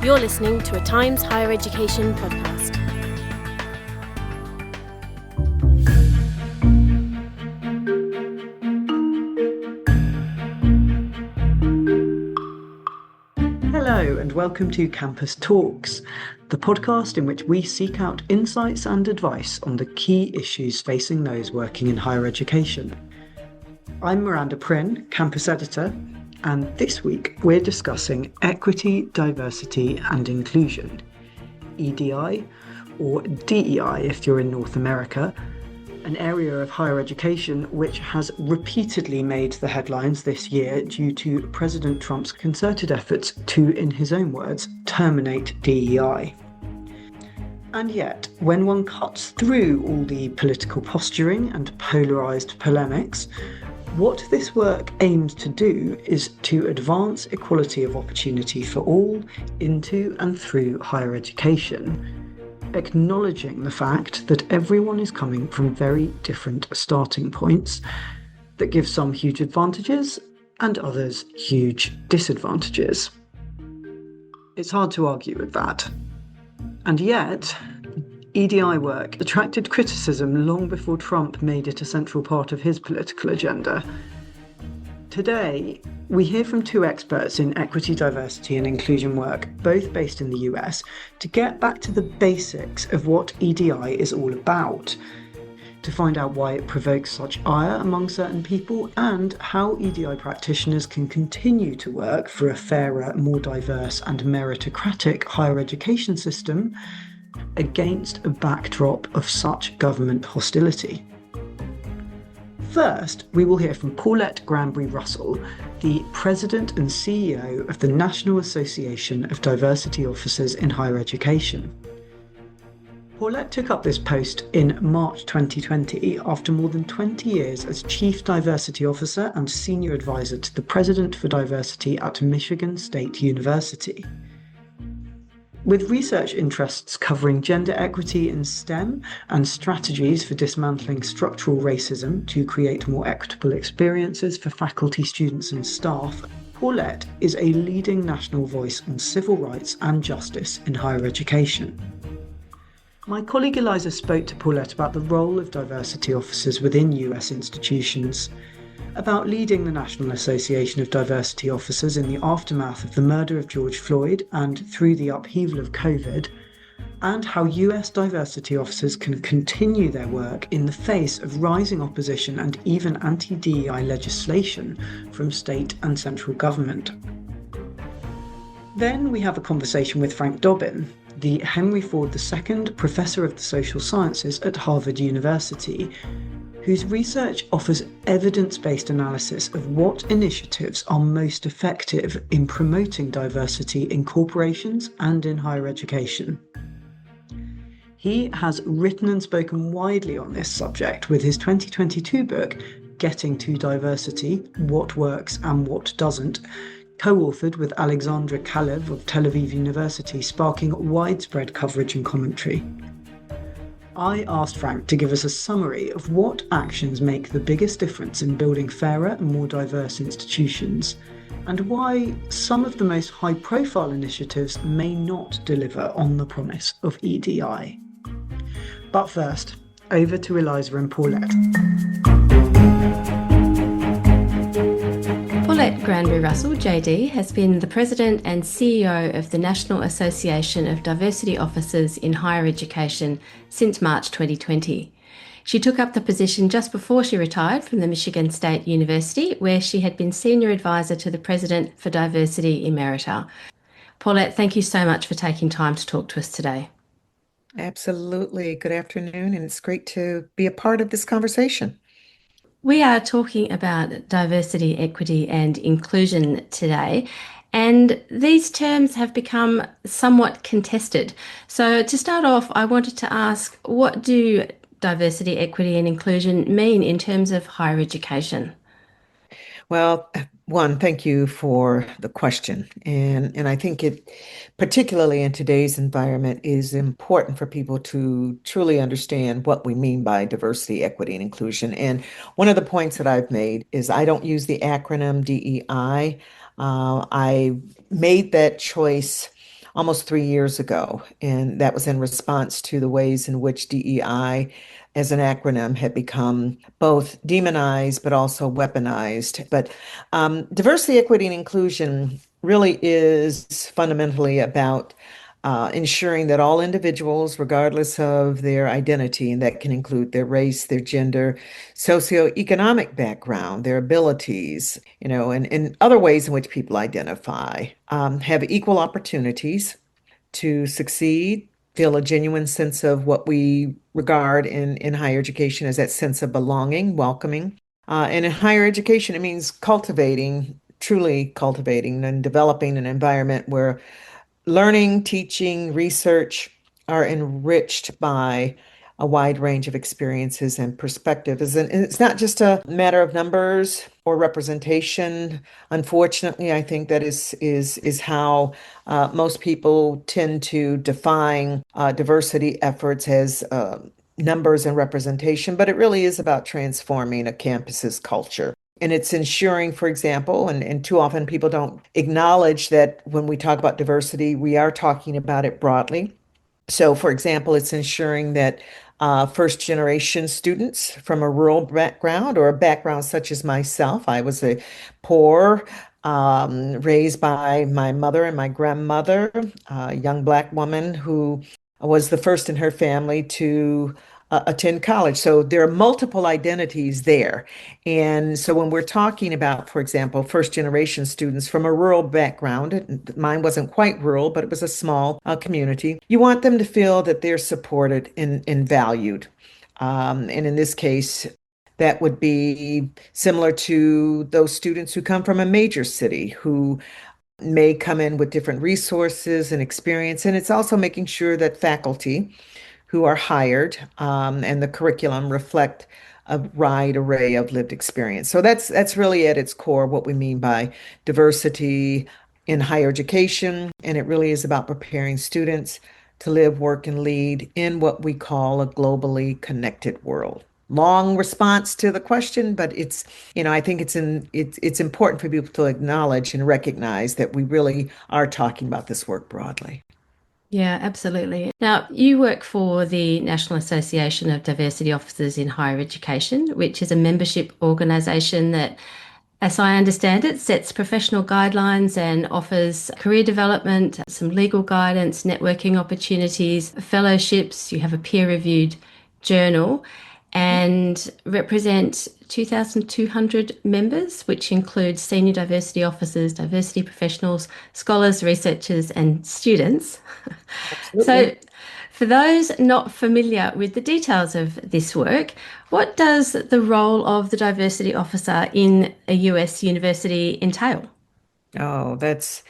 You're listening to a Times Higher Education podcast. Hello and welcome to Campus Talks, the podcast in which we seek out insights and advice on the key issues facing those working in higher education. I'm Miranda Prynne, campus editor, and this week we're discussing equity, diversity and inclusion, EDI, or DEI if you're in North America, an area of higher education which has repeatedly made the headlines this year due to President Trump's concerted efforts to, in his own words, terminate DEI. And yet, when one cuts through all the political posturing and polarised polemics, what this work aims to do is to advance equality of opportunity for all into and through higher education, acknowledging the fact that everyone is coming from very different starting points that give some huge advantages and others huge disadvantages. It's hard to argue with that. And yet, EDI work attracted criticism long before Trump made it a central part of his political agenda. Today, we hear from two experts in equity, diversity and inclusion work, both based in the US, to get back to the basics of what EDI is all about, to find out why it provokes such ire among certain people and how EDI practitioners can continue to work for a fairer, more diverse and meritocratic higher education system against a backdrop of such government hostility. First, we will hear from Paulette Granberry Russell, the President and CEO of the National Association of Diversity Officers in Higher Education. Paulette took up this post in March 2020 after more than 20 years as Chief Diversity Officer and Senior Advisor to the President for Diversity at Michigan State University. With research interests covering gender equity in STEM and strategies for dismantling structural racism to create more equitable experiences for faculty, students and staff, Paulette is a leading national voice on civil rights and justice in higher education. My colleague Eliza spoke to Paulette about the role of diversity officers within US institutions, about leading the National Association of Diversity Officers in the aftermath of the murder of George Floyd and through the upheaval of COVID, and how US diversity officers can continue their work in the face of rising opposition and even anti-DEI legislation from state and central government. Then we have a conversation with Frank Dobbin, the Henry Ford II Professor of the Social Sciences at Harvard University, whose research offers evidence-based analysis of what initiatives are most effective in promoting diversity in corporations and in higher education. He has written and spoken widely on this subject with his 2022 book, Getting to Diversity, What Works and What Doesn't, co-authored with Alexandra Kalev of Tel Aviv University, sparking widespread coverage and commentary. I asked Frank to give us a summary of what actions make the biggest difference in building fairer and more diverse institutions, and why some of the most high-profile initiatives may not deliver on the promise of EDI. But first, over to Eliza and Paulette. Paulette Granberry Russell JD has been the President and CEO of the National Association of Diversity Officers in Higher Education since March 2020. She took up the position just before she retired from the Michigan State University, where she had been Senior Advisor to the President for Diversity Emerita. Paulette, thank you so much for taking time to talk to us today. Absolutely. Good afternoon, and it's great to be a part of this conversation. We are talking about diversity, equity and inclusion today, and these terms have become somewhat contested. So to start off, I wanted to ask, what do diversity, equity and inclusion mean in terms of higher education? Well, one, thank you for the question. And I think it, particularly in today's environment, is important for people to truly understand what we mean by diversity, equity, and inclusion. And one of the points that I've made is I don't use the acronym DEI. I made that choice almost 3 years ago. And that was in response to the ways in which DEI as an acronym had become both demonized but also weaponized. But diversity, equity, and inclusion really is fundamentally about ensuring that all individuals, regardless of their identity, and that can include their race, their gender, socioeconomic background, their abilities, and other ways in which people identify, have equal opportunities to succeed, feel a genuine sense of what we regard in higher education as that sense of belonging, welcoming. And in higher education, it means truly cultivating and developing an environment where learning, teaching, research are enriched by a wide range of experiences and perspectives. And it's not just a matter of numbers or representation. Unfortunately, I think that is how most people tend to define diversity efforts as numbers and representation, but it really is about transforming a campus's culture. And it's ensuring, for example, and too often people don't acknowledge that when we talk about diversity, we are talking about it broadly. So, for example, it's ensuring that first generation students from a rural background or a background such as myself, I was a poor, raised by my mother and my grandmother, a young Black woman who was the first in her family to attend college. So there are multiple identities there. And so when we're talking about, for example, first generation students from a rural background, mine wasn't quite rural, but it was a small community, you want them to feel that they're supported and valued. And in this case, that would be similar to those students who come from a major city who may come in with different resources and experience. And it's also making sure that faculty who are hired and the curriculum reflect a wide array of lived experience. So that's really at its core what we mean by diversity in higher education. And it really is about preparing students to live, work, and lead in what we call a globally connected world. Long response to the question, but I think it's important for people to acknowledge and recognize that we really are talking about this work broadly. Yeah, absolutely. Now, you work for the National Association of Diversity Officers in Higher Education, which is a membership organisation that, as I understand it, sets professional guidelines and offers career development, some legal guidance, networking opportunities, fellowships. You have a peer-reviewed journal and represent 2,200 members, which includes senior diversity officers, diversity professionals, scholars, researchers, and students. So, for those not familiar with the details of this work, what does the role of the diversity officer in a US university entail? Oh, that's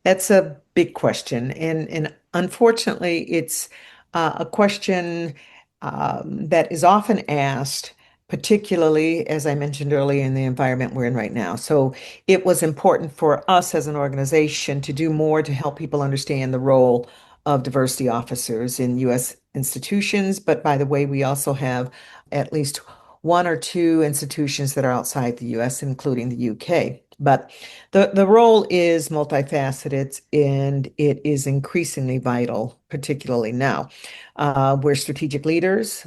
a big question, and unfortunately, it's a question that is often asked, particularly as I mentioned earlier in the environment we're in right now. So it was important for us as an organization to do more to help people understand the role of diversity officers in U.S. institutions. But by the way, we also have at least one or two institutions that are outside the U.S., including the U.K. But the role is multifaceted and it is increasingly vital, particularly now. We're strategic leaders.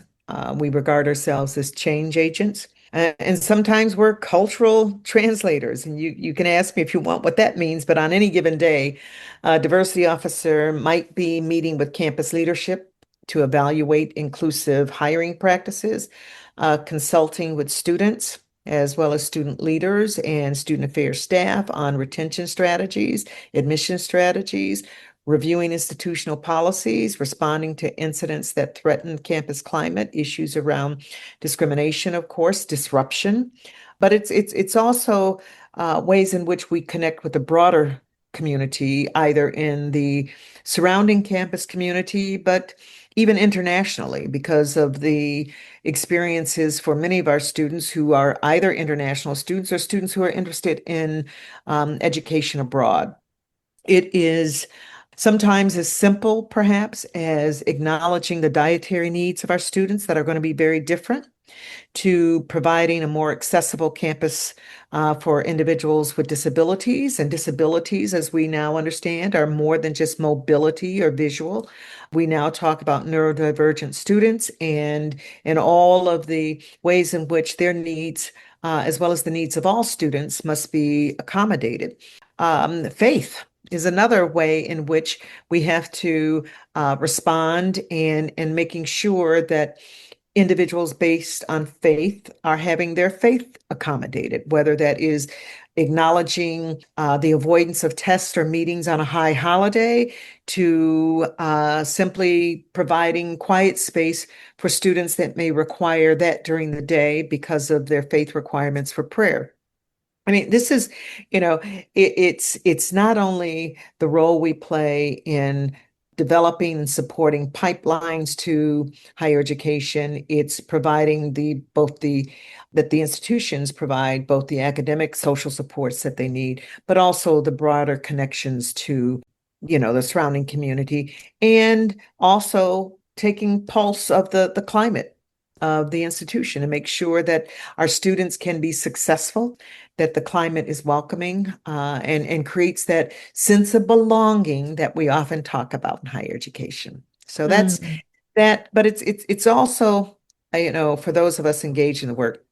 We regard ourselves as change agents. And sometimes we're cultural translators. And you can ask me if you want what that means, but on any given day, a diversity officer might be meeting with campus leadership to evaluate inclusive hiring practices, consulting with students as well as student leaders and student affairs staff on retention strategies, admission strategies, reviewing institutional policies, responding to incidents that threaten campus climate, issues around discrimination, of course, disruption. But it's also ways in which we connect with the broader community, either in the surrounding campus community, but even internationally, because of the experiences for many of our students who are either international students or students who are interested in education abroad. It is sometimes as simple, perhaps, as acknowledging the dietary needs of our students that are going to be very different to providing a more accessible campus for individuals with disabilities. And disabilities, as we now understand, are more than just mobility or visual. We now talk about neurodivergent students and all of the ways in which their needs, as well as the needs of all students, must be accommodated. Faith is another way in which we have to respond and making sure that individuals based on faith are having their faith accommodated, whether that is acknowledging the avoidance of tests or meetings on a high holiday to simply providing quiet space for students that may require that during the day because of their faith requirements for prayer. I mean, this is, it's not only the role we play in developing and supporting pipelines to higher education, it's providing that the institutions provide both the academic social supports that they need, but also the broader connections to, the surrounding community, and also taking pulse of the climate of the institution and make sure that our students can be successful, that the climate is welcoming, and creates that sense of belonging that we often talk about in higher education. So that's that, but it's also, for those of us engaged in the work,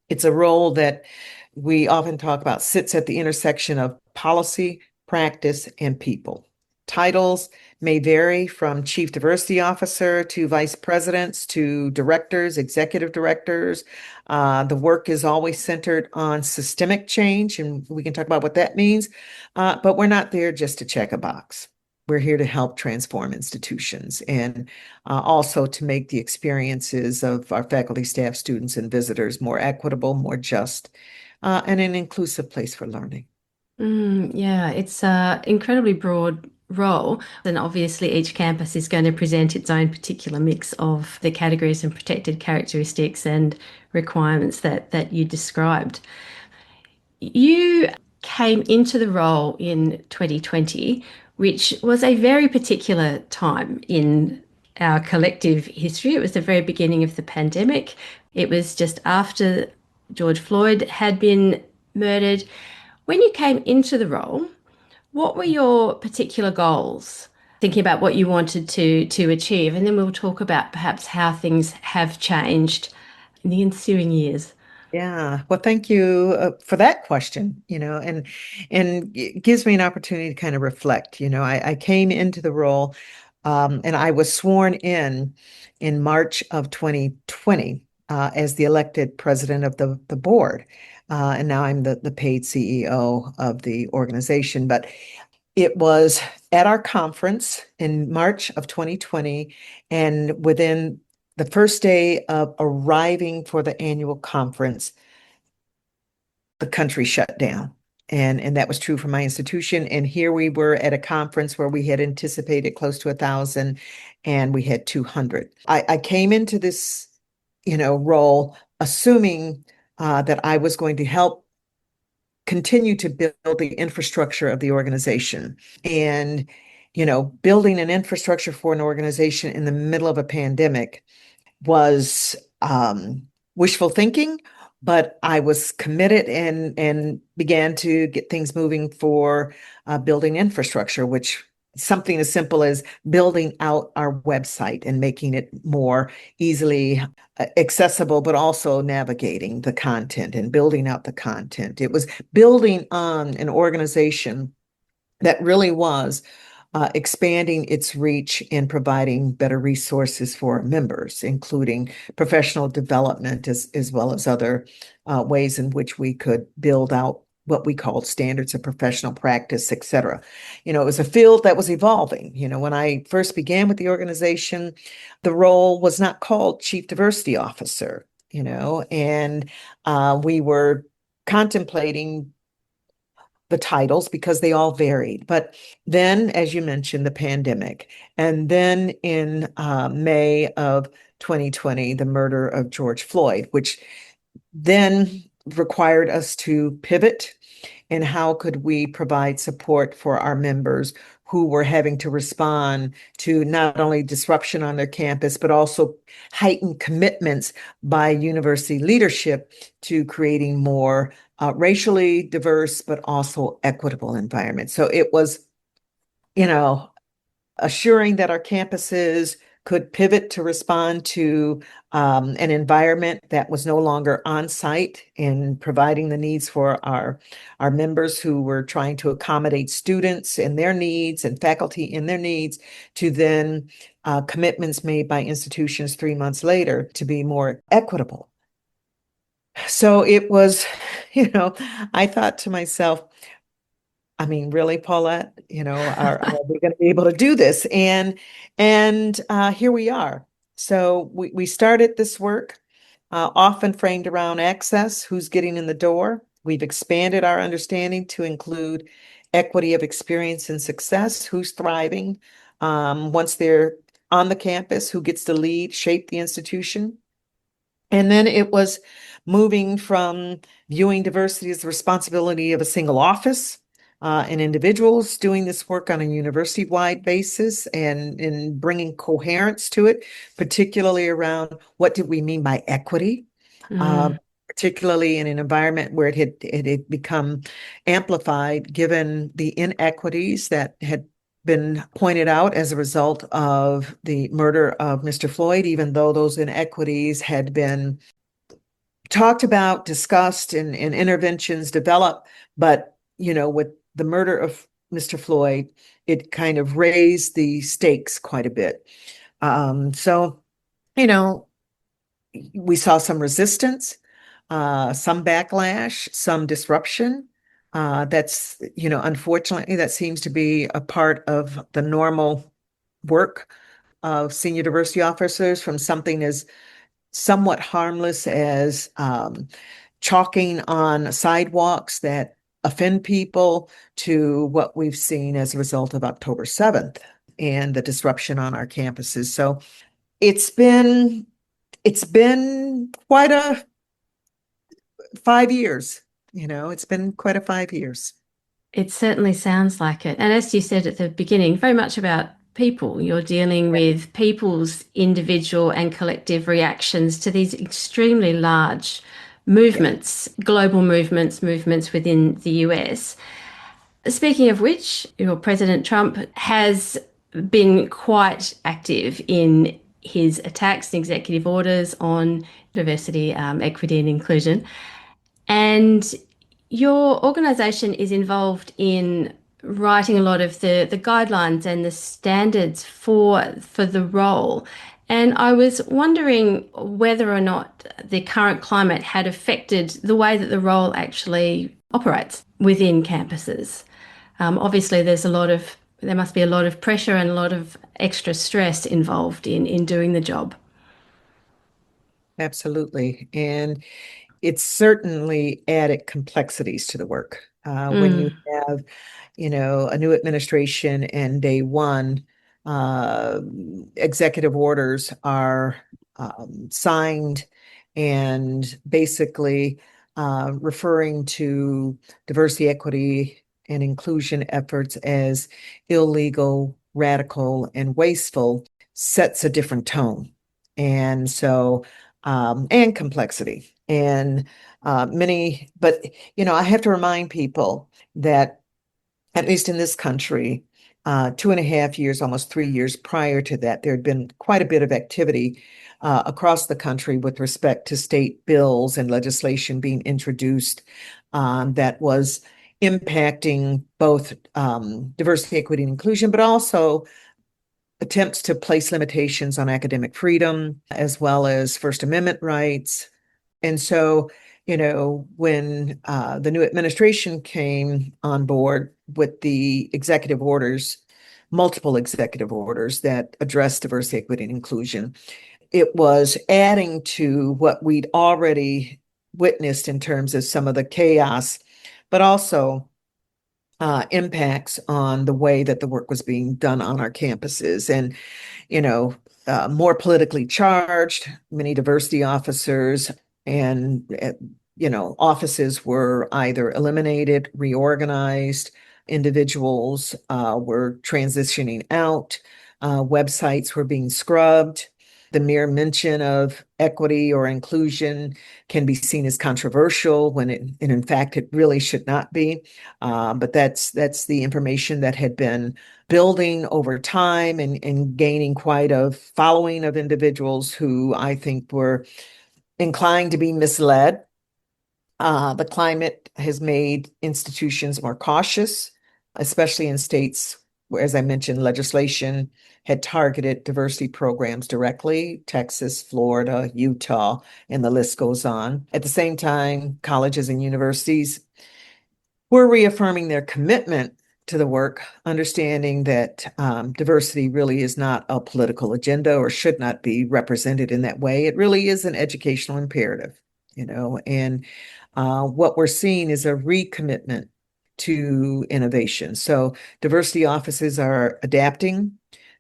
it's a role that we often talk about sits at the intersection of policy, practice, and people. Titles may vary from chief diversity officer to vice presidents to directors, executive directors. The work is always centered on systemic change, and we can talk about what that means. But we're not there just to check a box. We're here to help transform institutions and also to make the experiences of our faculty, staff, students, and visitors more equitable, more just, and an inclusive place for learning. Yeah, it's an incredibly broad role, and obviously each campus is going to present its own particular mix of the categories and protected characteristics and requirements that you described. You came into the role in 2020, which was a very particular time in our collective history. It was the very beginning of the pandemic. It was just after George Floyd had been murdered. When you came into the role, what were your particular goals? Thinking about what you wanted to achieve, and then we'll talk about perhaps how things have changed in the ensuing years. Yeah, well, thank you for that question, and it gives me an opportunity to kind of reflect. I came into the role, and I was sworn in March of 2020 as the elected president of the board, and now I'm the paid CEO of the organization. But it was at our conference in March of 2020, and within the first day of arriving for the annual conference, the country shut down. And that was true for my institution. And here we were at a conference where we had anticipated close to 1,000, and we had 200. I came into this, role assuming that I was going to help continue to build the infrastructure of the organization. And, building an infrastructure for an organization in the middle of a pandemic was wishful thinking, but I was committed and began to get things moving for building infrastructure, which something as simple as building out our website and making it more easily accessible, but also navigating the content and building out the content. It was building on an organization that really was expanding its reach and providing better resources for our members, including professional development as well as other ways in which we could build out what we called standards of professional practice, et cetera. It was a field that was evolving. When I first began with the organization, the role was not called Chief Diversity Officer, and we were contemplating the titles because they all varied. But then, as you mentioned, the pandemic. And then in May of 2020, the murder of George Floyd, which then required us to pivot in how could we provide support for our members who were having to respond to not only disruption on their campus, but also heightened commitments by university leadership to creating more racially diverse, but also equitable environments. So it was, assuring that our campuses could pivot to respond to an environment that was no longer on site and providing the needs for our members who were trying to accommodate students and their needs and faculty in their needs, to then commitments made by institutions 3 months later to be more equitable. So it was, I thought to myself, I mean, really, Paulette, are we going to be able to do this? And here we are. So we started this work, often framed around access, who's getting in the door. We've expanded our understanding to include equity of experience and success, who's thriving once they're on the campus, who gets to lead, shape the institution. And then it was moving from viewing diversity as the responsibility of a single office and individuals doing this work on a university-wide basis, and in bringing coherence to it, particularly around what did we mean by equity, particularly in an environment where it had become amplified given the inequities that had been pointed out as a result of the murder of Mr. Floyd, even though those inequities had been talked about, discussed, and interventions developed. But, with the murder of Mr. Floyd, it kind of raised the stakes quite a bit. So, we saw some resistance, some backlash, some disruption. That's, unfortunately, that seems to be a part of the normal work of senior diversity officers, from something as somewhat harmless as chalking on sidewalks that offend people, to what we've seen as a result of October 7th and the disruption on our campuses. So it's been quite a 5 years. It's been quite a 5 years. It certainly sounds like it. And as you said at the beginning, very much about people. You're dealing with people's individual and collective reactions to these extremely large movements, global movements within the US. Speaking of which, your President Trump has been quite active in his attacks and executive orders on diversity, equity and inclusion. And your organisation is involved in writing a lot of the guidelines and the standards for the role. And I was wondering whether or not the current climate had affected the way that the role actually operates within campuses. Obviously, there must be a lot of pressure and a lot of extra stress involved in doing the job. Absolutely. And it's certainly added complexities to the work. When you have, a new administration and day one, executive orders are signed and basically referring to diversity, equity, and inclusion efforts as illegal, radical, and wasteful, sets a different tone. And so, and complexity. And but I have to remind people that, at least in this country, 2.5 years, almost 3 years prior to that, there had been quite a bit of activity across the country with respect to state bills and legislation being introduced that was impacting both diversity, equity, and inclusion, but also attempts to place limitations on academic freedom, as well as First Amendment rights. And so, when the new administration came on board with the executive orders, multiple executive orders that address diversity, equity, and inclusion, it was adding to what we'd already witnessed in terms of some of the chaos, but also impacts on the way that the work was being done on our campuses. And, more politically charged, many diversity officers and, offices were either eliminated, reorganized, Individuals were transitioning out. Websites were being scrubbed. The mere mention of equity or inclusion can be seen as controversial when and in fact it really should not be. But that's the information that had been building over time and gaining quite a following of individuals who I think were inclined to be misled. The climate has made institutions more cautious, especially in states where, as I mentioned, legislation had targeted diversity programs directly, Texas, Florida, Utah, and the list goes on. At the same time, colleges and universities were reaffirming their commitment to the work, understanding that diversity really is not a political agenda or should not be represented in that way. It really is an educational imperative, and what we're seeing is a recommitment to innovation. So diversity offices are adapting.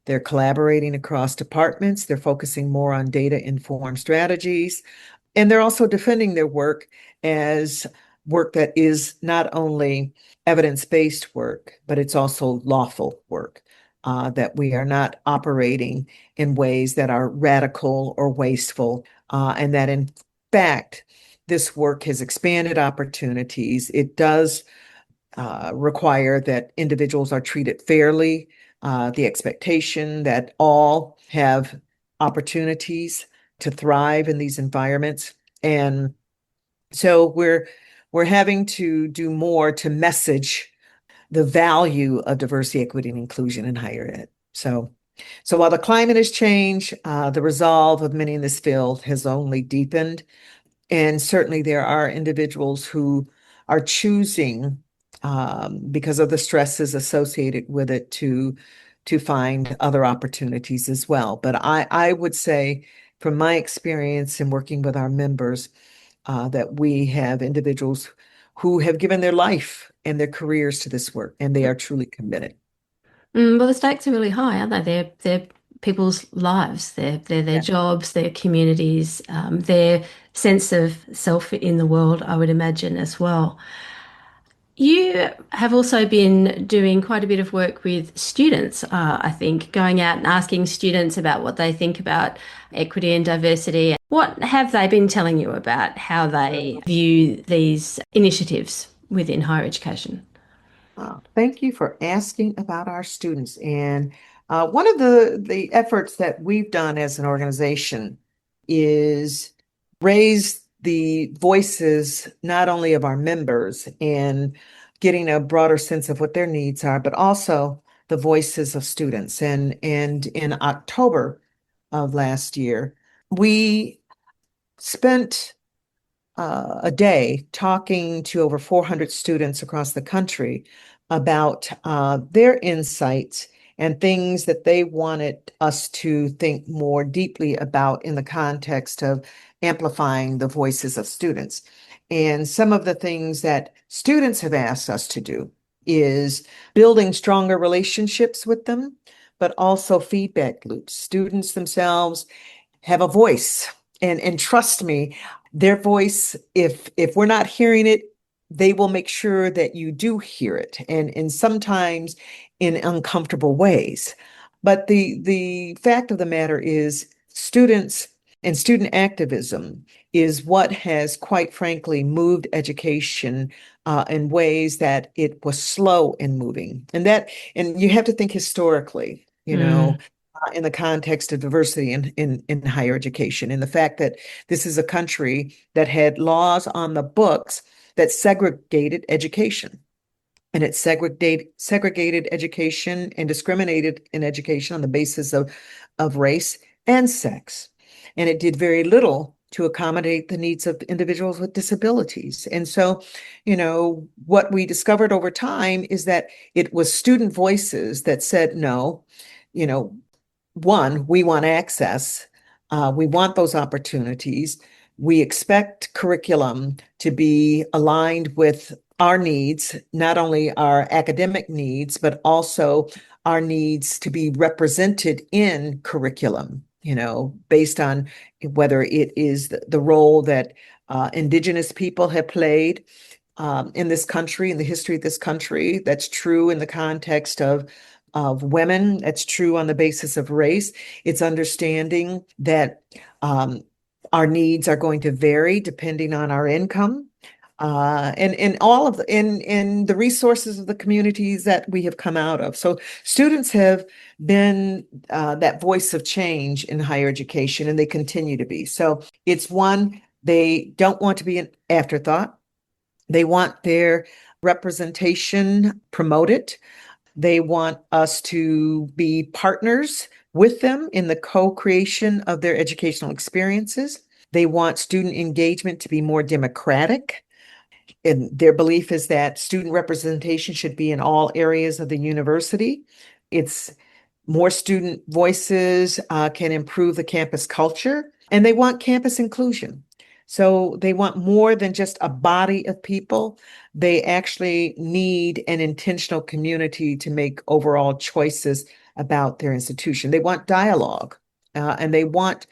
They're collaborating across departments. They're focusing more on data-informed strategies. And they're also defending their work as work that is not only evidence-based work, but it's also lawful work, that we are not operating in ways that are radical or wasteful, and that in fact, this work has expanded opportunities. It does require that individuals are treated fairly, the expectation that all have opportunities to thrive in these environments. And so we're having to do more to message the value of diversity, equity, and inclusion in higher ed. So while the climate has changed, the resolve of many in this field has only deepened. And certainly there are individuals who are choosing, because of the stresses associated with it, to find other opportunities as well. But I would say, from my experience in working with our members, that we have individuals who have given their life and their careers to this work, and they are truly committed. Well, the stakes are really high, aren't they? They're people's lives, they're their jobs, their communities, their sense of self in the world, I would imagine as well. You have also been doing quite a bit of work with students, I think, going out and asking students about what they think about equity and diversity. What have they been telling you about how they view these initiatives within higher education? Thank you for asking about our students. And one of the efforts that we've done as an organization is raise the voices not only of our members and getting a broader sense of what their needs are, but also the voices of students. And in October of last year, we spent a day talking to over 400 students across the country about their insights and things that they wanted us to think more deeply about in the context of amplifying the voices of students. And some of the things that students have asked us to do is building stronger relationships with them, but also feedback loops. Students themselves have a voice, and trust me, their voice, if we're not hearing it, they will make sure that you do hear it, and sometimes in uncomfortable ways. But the fact of the matter is, students and student activism is what has, quite frankly, moved education in ways that it was slow in moving. And you have to think historically, in the context of diversity in higher education, and the fact that this is a country that had laws on the books that segregated education. And it segregated education and discriminated in education on the basis of race and sex. And it did very little to accommodate the needs of individuals with disabilities. And so, what we discovered over time is that it was student voices that said, no, one, we want access. We want those opportunities. We expect curriculum to be aligned with our needs, not only our academic needs, but also our needs to be represented in curriculum, based on whether it is the role that Indigenous people have played in this country, in the history of this country. That's true in the context of women. That's true on the basis of race. It's understanding that our needs are going to vary depending on our income. And all of in the resources of the communities that we have come out of. So students have been that voice of change in higher education, and they continue to be. So it's one, they don't want to be an afterthought. They want their representation promoted. They want us to be partners with them in the co-creation of their educational experiences. They want student engagement to be more democratic. And their belief is that student representation should be in all areas of the university. It's more student voices can improve the campus culture, and they want campus inclusion. So they want more than just a body of people. They actually need an intentional community to make overall choices about their institution. They want dialogue, and they want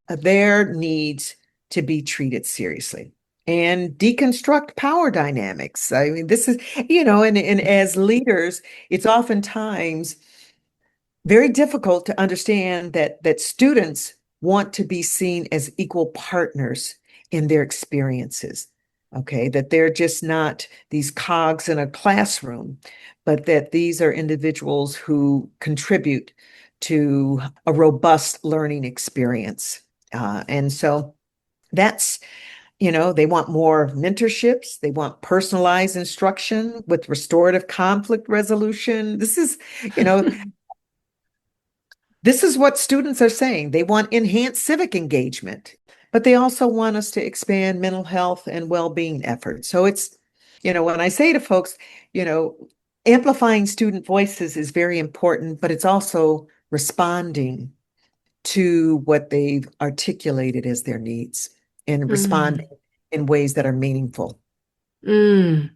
their needs to be treated seriously and deconstruct power dynamics. I mean, this is, and as leaders, it's oftentimes very difficult to understand that students want to be seen as equal partners in their experiences. Okay, that they're just not these cogs in a classroom, but that these are individuals who contribute to a robust learning experience. And so that's, they want more mentorships. They want personalized instruction with restorative conflict resolution. This is, this is what students are saying. They want enhanced civic engagement, but they also want us to expand mental health and well-being efforts. So it's, when I say to folks, amplifying student voices is very important, but it's also responding to what they've articulated as their needs and responding in ways that are meaningful. And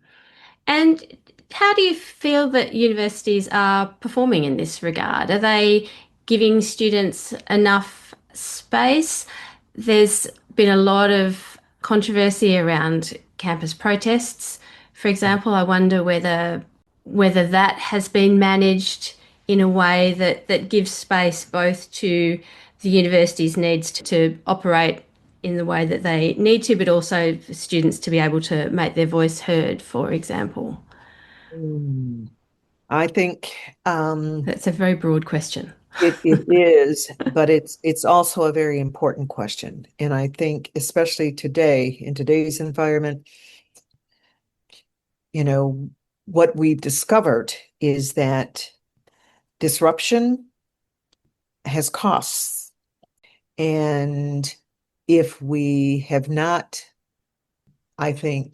how do you feel that universities are performing in this regard? Are they giving students enough space? There's been a lot of controversy around campus protests. For example, I wonder whether that has been managed in a way that gives space both to the university's needs to operate in the way that they need to, but also for students to be able to make their voice heard, for example. I think That's a very broad question. it is, but it's also a very important question. And I think especially today, in today's environment, what we've discovered is that disruption has costs. And if we have not, I think,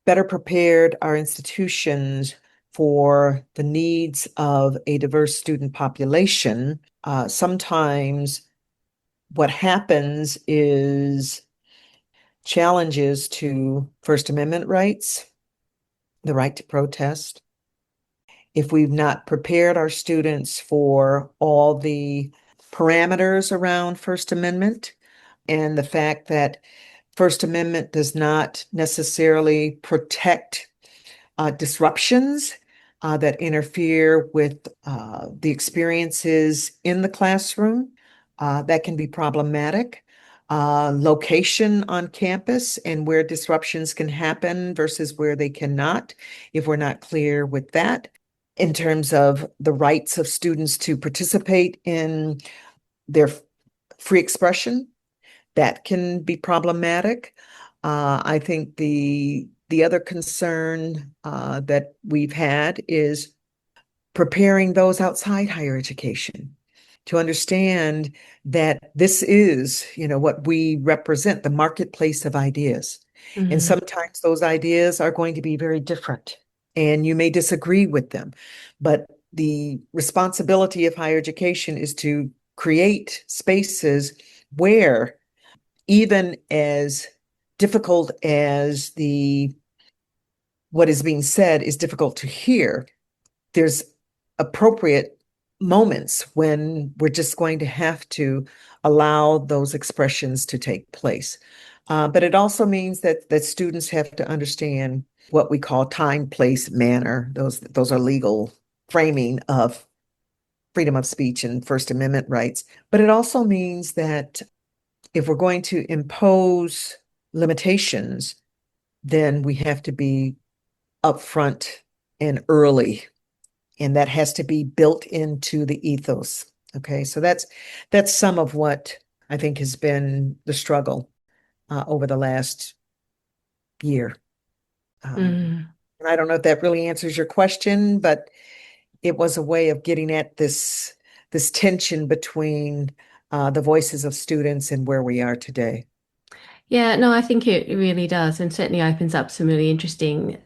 better prepared our institutions for the needs of a diverse student population, sometimes what happens is challenges to First Amendment rights, the right to protest. If we've not prepared our students for all the parameters around First Amendment and the fact that First Amendment does not necessarily protect disruptions that interfere with the experiences in the classroom, that can be problematic. Location on campus and where disruptions can happen versus where they cannot, if we're not clear with that. In terms of the rights of students to participate in their free expression, that can be problematic. I think the other concern that we've had is preparing those outside higher education to understand that this is, what we represent, the marketplace of ideas. And sometimes those ideas are going to be very different, and you may disagree with them. But the responsibility of higher education is to create spaces where, even as difficult as what is being said is difficult to hear, there's appropriate moments when we're just going to have to allow those expressions to take place. But it also means that students have to understand what we call time, place, manner. Those are legal framing of freedom of speech and First Amendment rights. But it also means that if we're going to impose limitations, then we have to be upfront and early, and that has to be built into the ethos. Okay, so that's some of what I think has been the struggle over the last year. And I don't know if that really answers your question, but it was a way of getting at this tension between the voices of students and where we are today. Yeah, no, I think it really does, and certainly opens up some really interesting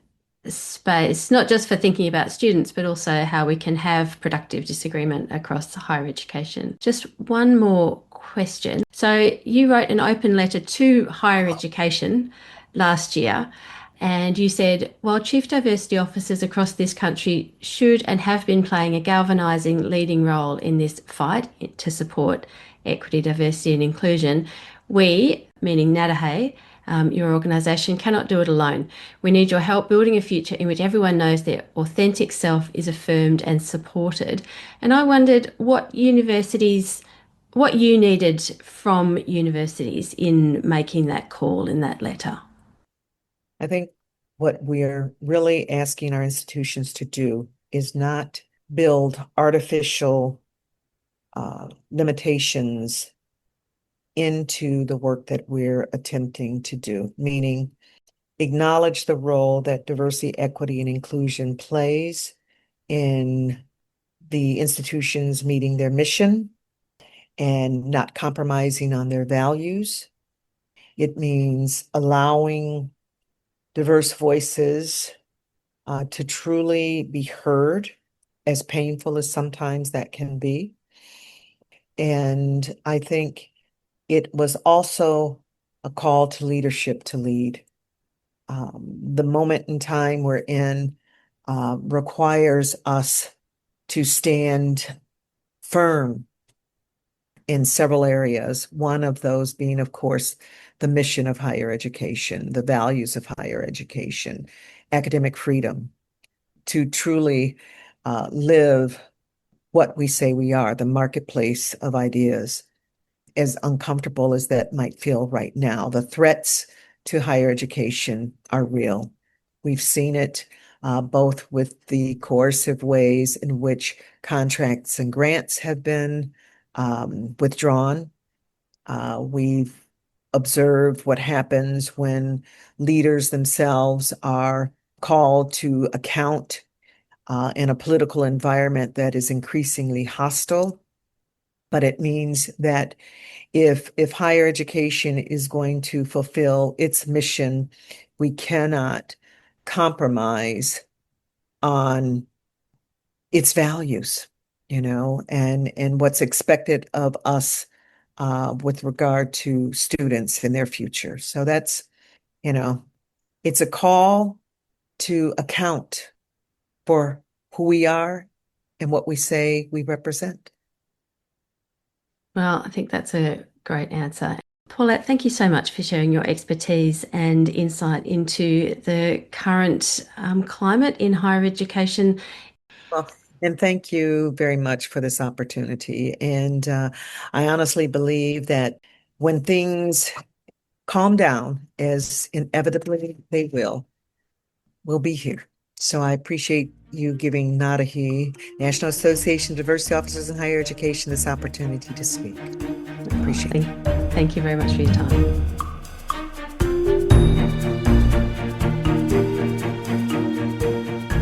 space, not just for thinking about students, but also how we can have productive disagreement across higher education. Just one more question. So you wrote an open letter to higher education last year, and you said, while Chief Diversity Officers across this country should and have been playing a galvanising leading role in this fight to support equity, diversity and inclusion, we, meaning NADAHE, your organisation, cannot do it alone. We need your help building a future in which everyone knows their authentic self is affirmed and supported. And I wondered what you needed from universities in making that call in that letter. I think what we're really asking our institutions to do is not build artificial limitations into the work that we're attempting to do, meaning acknowledge the role that diversity, equity, and inclusion plays in the institutions meeting their mission and not compromising on their values. It means allowing diverse voices to truly be heard, as painful as sometimes that can be. And I think it was also a call to leadership to lead. The moment in time we're in requires us to stand firm in several areas. One of those being, of course, the mission of higher education, the values of higher education, academic freedom, to truly live what we say we are, the marketplace of ideas, as uncomfortable as that might feel right now. The threats to higher education are real. We've seen it both with the coercive ways in which contracts and grants have been withdrawn. We've observed what happens when leaders themselves are called to account in a political environment that is increasingly hostile. But it means that if higher education is going to fulfill its mission, we cannot compromise on its values, and what's expected of us with regard to students and their future. So that's, it's a call to account for who we are and what we say we represent. Well, I think that's a great answer. Paulette, thank you so much for sharing your expertise and insight into the current climate in higher education. Well, and thank you very much for this opportunity. And I honestly believe that when things calm down, as inevitably they will, we'll be here. So I appreciate you giving NADAHE, National Association of Diversity Officers in Higher Education, this opportunity to speak. I appreciate it. Thank you very much for your time.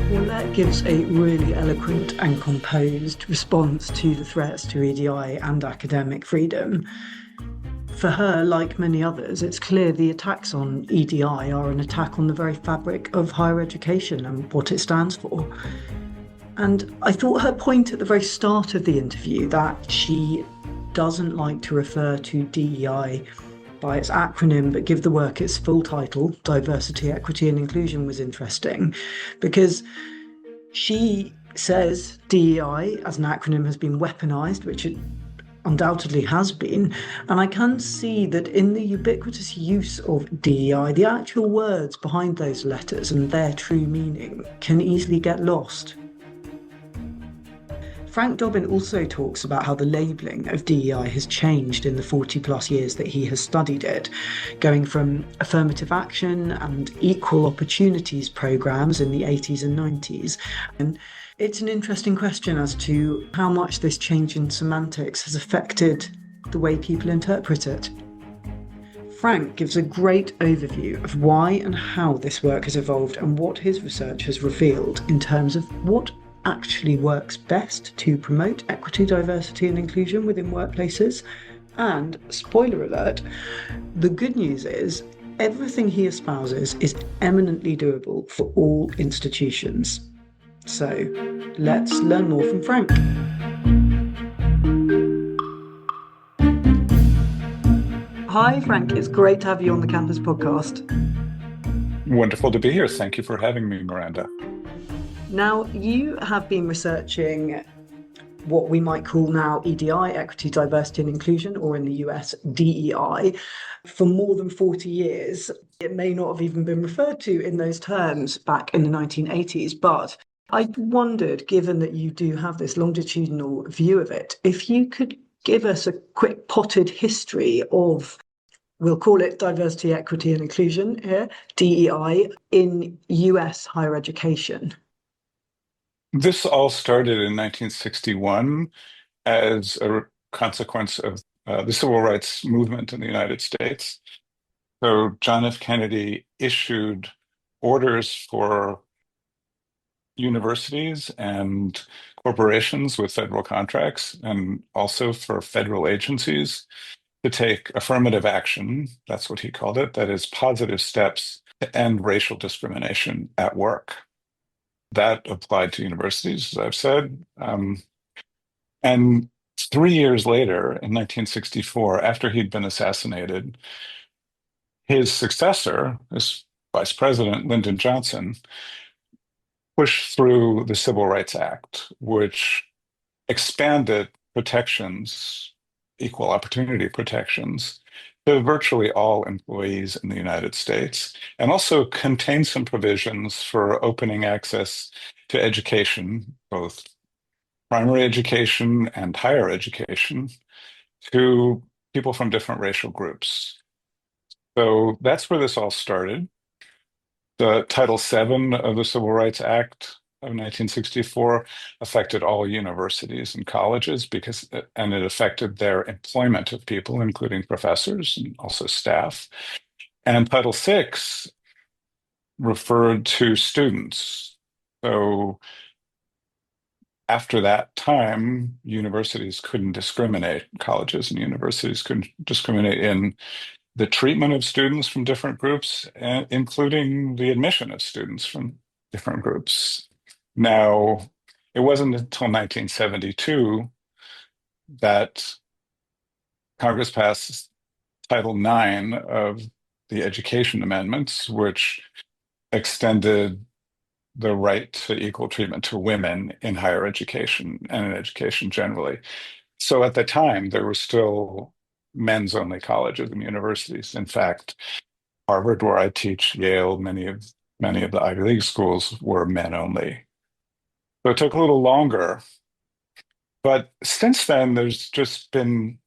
Paulette gives a really eloquent and composed response to the threats to EDI and academic freedom. For her, like many others, it's clear the attacks on EDI are an attack on the very fabric of higher education and what it stands for. And I thought her point at the very start of the interview, that she doesn't like to refer to DEI by its acronym, but give the work its full title, Diversity, Equity and Inclusion, was interesting, because she says DEI as an acronym has been weaponized, which it undoubtedly has been. And I can see that in the ubiquitous use of DEI, the actual words behind those letters and their true meaning can easily get lost. Frank Dobbin also talks about how the labelling of DEI has changed in the 40 plus years that he has studied it, going from affirmative action and equal opportunities programmes in the 80s and 90s. And it's an interesting question as to how much this change in semantics has affected the way people interpret it. Frank gives a great overview of why and how this work has evolved and what his research has revealed in terms of what actually works best to promote equity, diversity and inclusion within workplaces. And, spoiler alert, the good news is everything he espouses is eminently doable for all institutions. So, let's learn more from Frank. Hi, Frank. It's great to have you on the Campus Podcast. Wonderful to be here. Thank you for having me, Miranda. Now, you have been researching what we might call now EDI, Equity, Diversity and Inclusion, or in the US, DEI, for more than 40 years. It may not have even been referred to in those terms back in the 1980s, but I wondered, given that you do have this longitudinal view of it, if you could give us a quick potted history of, we'll call it diversity, equity and inclusion here, DEI, in US higher education. This all started in 1961 as a consequence of the civil rights movement in the United States. So John F. Kennedy issued orders for universities and corporations with federal contracts, and also for federal agencies to take affirmative action, that's what he called it, that is positive steps to end racial discrimination at work. That applied to universities, as I've said. And 3 years later, in 1964, after he'd been assassinated, his successor, this Vice President, Lyndon Johnson, pushed through the Civil Rights Act, which expanded protections, equal opportunity protections, to virtually all employees in the United States, and also contained some provisions for opening access to education, both primary education and higher education, to people from different racial groups. So that's where this all started. The Title VII of the Civil Rights Act of 1964 affected all universities and colleges and it affected their employment of people, including professors and also staff. And Title VI referred to students. So after that time, universities couldn't discriminate, colleges and universities couldn't discriminate in the treatment of students from different groups, including the admission of students from different groups. Now, it wasn't until 1972 that Congress passed Title IX of the Education Amendments, which extended the right to equal treatment to women in higher education and in education generally. So at the time, there were still men's only colleges and universities. In fact, Harvard, where I teach, Yale, many of the Ivy League schools were men only. So it took a little longer. But since then, there's just been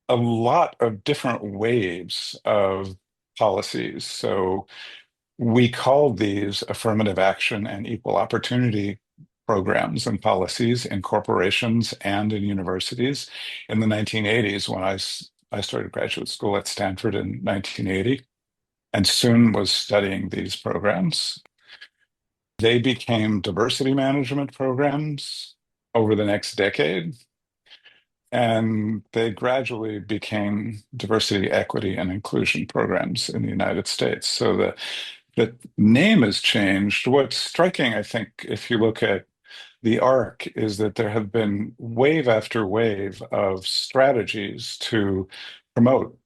a lot of different waves of policies. So we called these affirmative action and equal opportunity programs and policies in corporations and in universities in the 1980s when I started graduate school at Stanford in 1980 and soon was studying these programs. They became diversity management programs over the next decade, and they gradually became diversity, equity, and inclusion programs in the United States. So the name has changed. What's striking, I think, if you look at the arc, is that there have been wave after wave of strategies to promote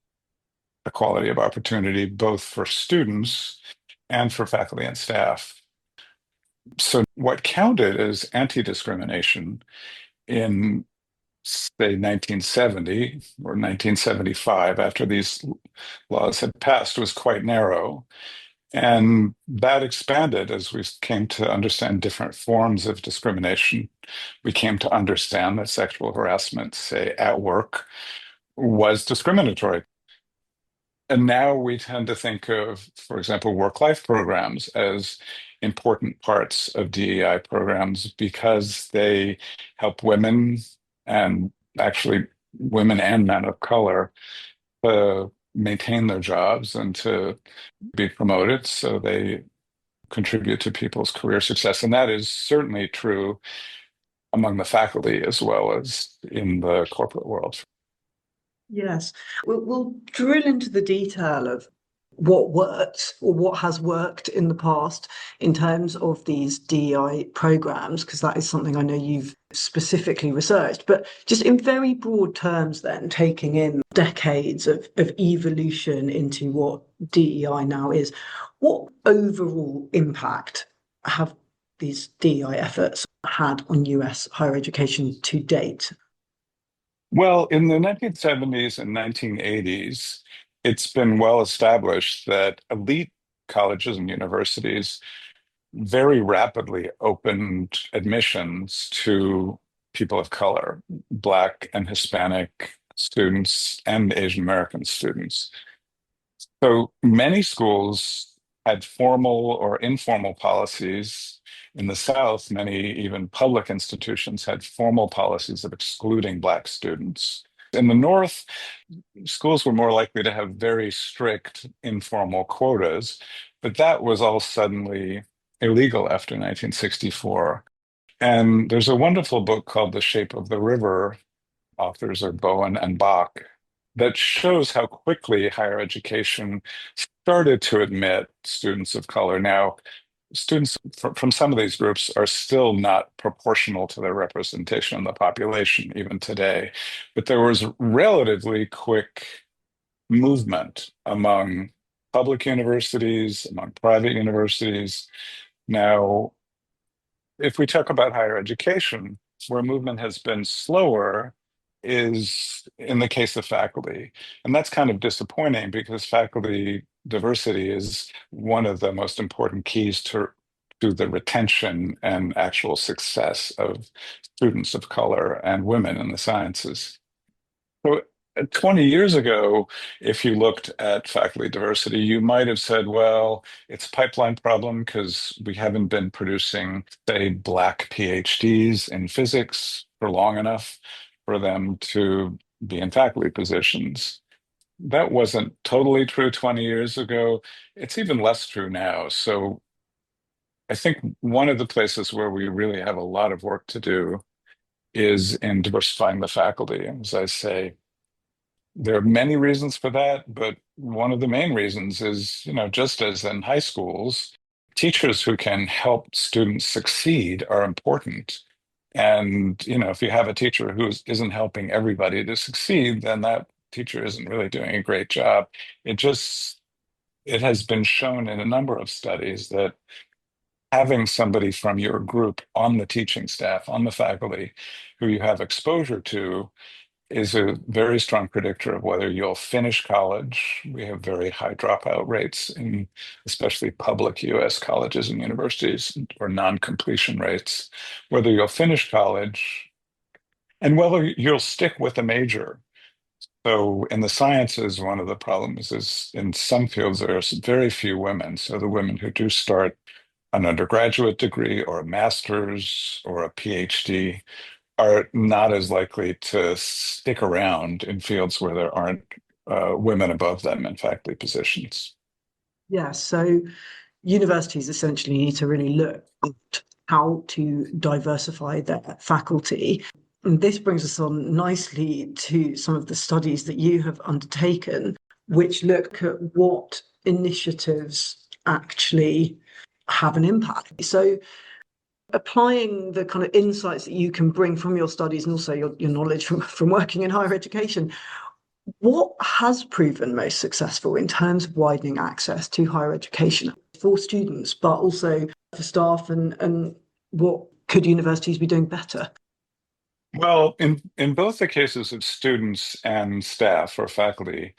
equality of opportunity, both for students and for faculty and staff. So what counted as anti-discrimination in say 1970 or 1975, after these laws had passed, was quite narrow. And that expanded as we came to understand different forms of discrimination. We came to understand that sexual harassment, say at work, was discriminatory. And now we tend to think of, for example, work-life programs as important parts of DEI programs because they help women, and actually women and men of color, to maintain their jobs and to be promoted so they contribute to people's career success. And that is certainly true among the faculty as well as in the corporate world. Yes, we'll drill into the detail of what worked or what has worked in the past in terms of these DEI programs, because that is something I know you've specifically researched. But just in very broad terms, then, taking in decades of evolution into what DEI now is, what overall impact have these DEI efforts had on US higher education to date? Well, in the 1970s and 1980s, it's been well established that elite colleges and universities very rapidly opened admissions to people of color, Black and Hispanic students, and Asian American students. So many schools had formal or informal policies. In the South, many even public institutions had formal policies of excluding Black students. In the North, schools were more likely to have very strict informal quotas, but that was all suddenly illegal after 1964. And there's a wonderful book called The Shape of the River, authors are Bowen and Bach, that shows how quickly higher education started to admit students of color. Now, students from some of these groups are still not proportional to their representation in the population, even today. But there was relatively quick movement among public universities, among private universities. Now, if we talk about higher education, where movement has been slower is in the case of faculty. And that's kind of disappointing because faculty diversity is one of the most important keys to the retention and actual success of students of color and women in the sciences. So 20 years ago, if you looked at faculty diversity, you might have said, well, it's a pipeline problem because we haven't been producing, say, Black PhDs in physics for long enough for them to be in faculty positions. That wasn't totally true 20 years ago. It's even less true now. So I think one of the places where we really have a lot of work to do is in diversifying the faculty. And as I say, there are many reasons for that, but one of the main reasons is, just as in high schools, teachers who can help students succeed are important. And, if you have a teacher who isn't helping everybody to succeed, then that teacher isn't really doing a great job. It has been shown in a number of studies that having somebody from your group on the teaching staff, on the faculty, who you have exposure to, is a very strong predictor of whether you'll finish college. We have very high dropout rates in especially public US colleges and universities, or non-completion rates, whether you'll finish college and whether you'll stick with a major. So in the sciences, one of the problems is in some fields, there are very few women. So the women who do start an undergraduate degree or a master's or a PhD are not as likely to stick around in fields where there aren't women above them in faculty positions. Yeah, so universities essentially need to really look at how to diversify their faculty. And this brings us on nicely to some of the studies that you have undertaken, which look at what initiatives actually have an impact. So applying the kind of insights that you can bring from your studies and also your knowledge from working in higher education, what has proven most successful in terms of widening access to higher education for students, but also for staff, and what could universities be doing better? Well, in both the cases of students and staff or faculty,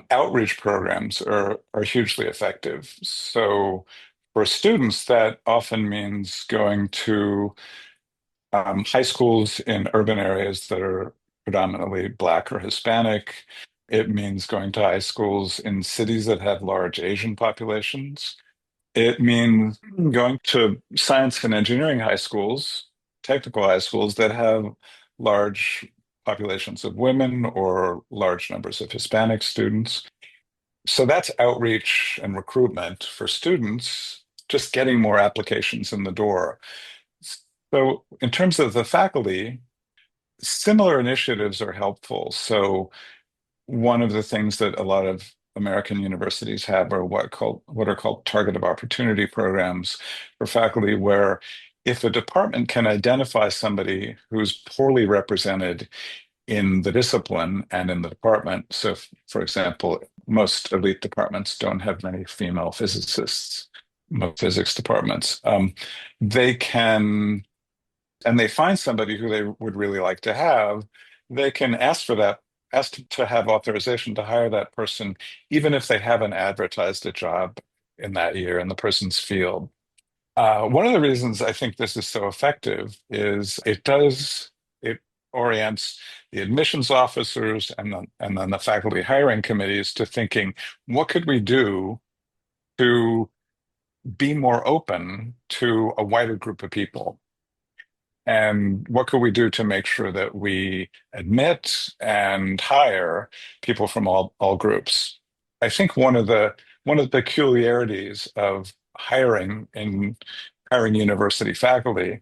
outreach programs are hugely effective. So for students, that often means going to high schools in urban areas that are predominantly Black or Hispanic. It means going to high schools in cities that have large Asian populations. It means going to science and engineering high schools, technical high schools that have large populations of women or large numbers of Hispanic students. So that's outreach and recruitment for students, just getting more applications in the door. So, in terms of the faculty, similar initiatives are helpful. So, one of the things that a lot of American universities have are what are called targeted opportunity programs for faculty, where if a department can identify somebody who's poorly represented in the discipline and in the department. So, for example, most elite departments don't have many female physicists, most physics departments. They can, and they find somebody who they would really like to have, they can ask for that, ask to have authorization to hire that person, even if they haven't advertised a job in that year in the person's field. One of the reasons I think this is so effective is it orients the admissions officers and then the faculty hiring committees to thinking, what could we do to be more open to a wider group of people? And what could we do to make sure that we admit and hire people from all groups? I think one of the peculiarities of hiring university faculty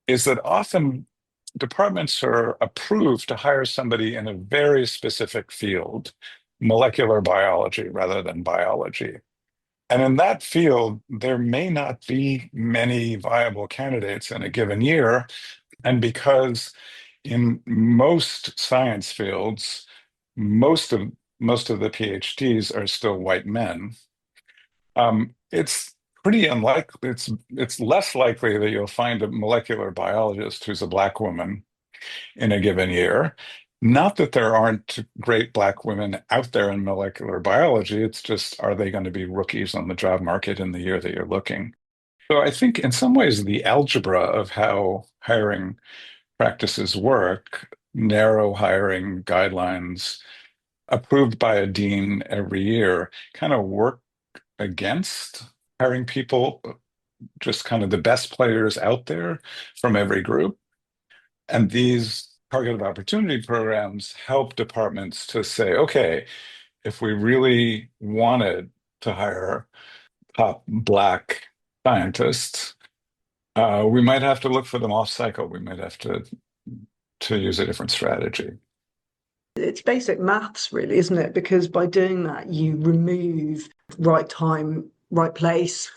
is that often departments are approved to hire somebody in a very specific field, molecular biology rather than biology. And in that field, there may not be many viable candidates in a given year. And because in most science fields, most of most of the PhDs are still white men, it's pretty unlikely. It's less likely that you'll find a molecular biologist who's a Black woman in a given year. Not that there aren't great Black women out there in molecular biology. It's just, are they going to be rookies on the job market in the year that you're looking? So I think in some ways the algebra of how hiring practices work, narrow hiring guidelines approved by a dean every year, kind of work against hiring people, just kind of the best players out there from every group. And these targeted opportunity programs help departments to say, okay, if we really wanted to hire top Black scientists, we might have to look for them off cycle. We might have to use a different strategy. It's basic maths, really, isn't it? Because by doing that, you remove right time, right place,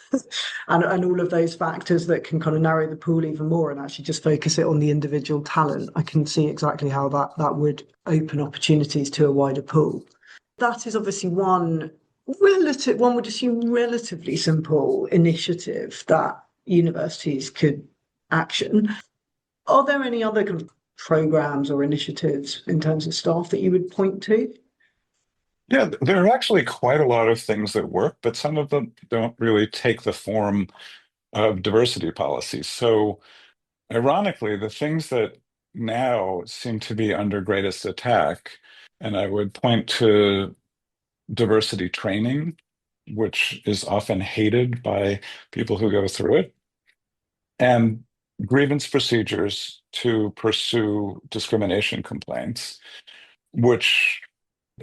and all of those factors that can kind of narrow the pool even more and actually just focus it on the individual talent. I can see exactly how that would open opportunities to a wider pool. That is obviously one would assume relatively simple initiative that universities could action. Are there any other kind of programs or initiatives in terms of staff that you would point to? Yeah, there are actually quite a lot of things that work, but some of them don't really take the form of diversity policies. So, ironically, the things that now seem to be under greatest attack, and I would point to diversity training, which is often hated by people who go through it, and grievance procedures to pursue discrimination complaints, which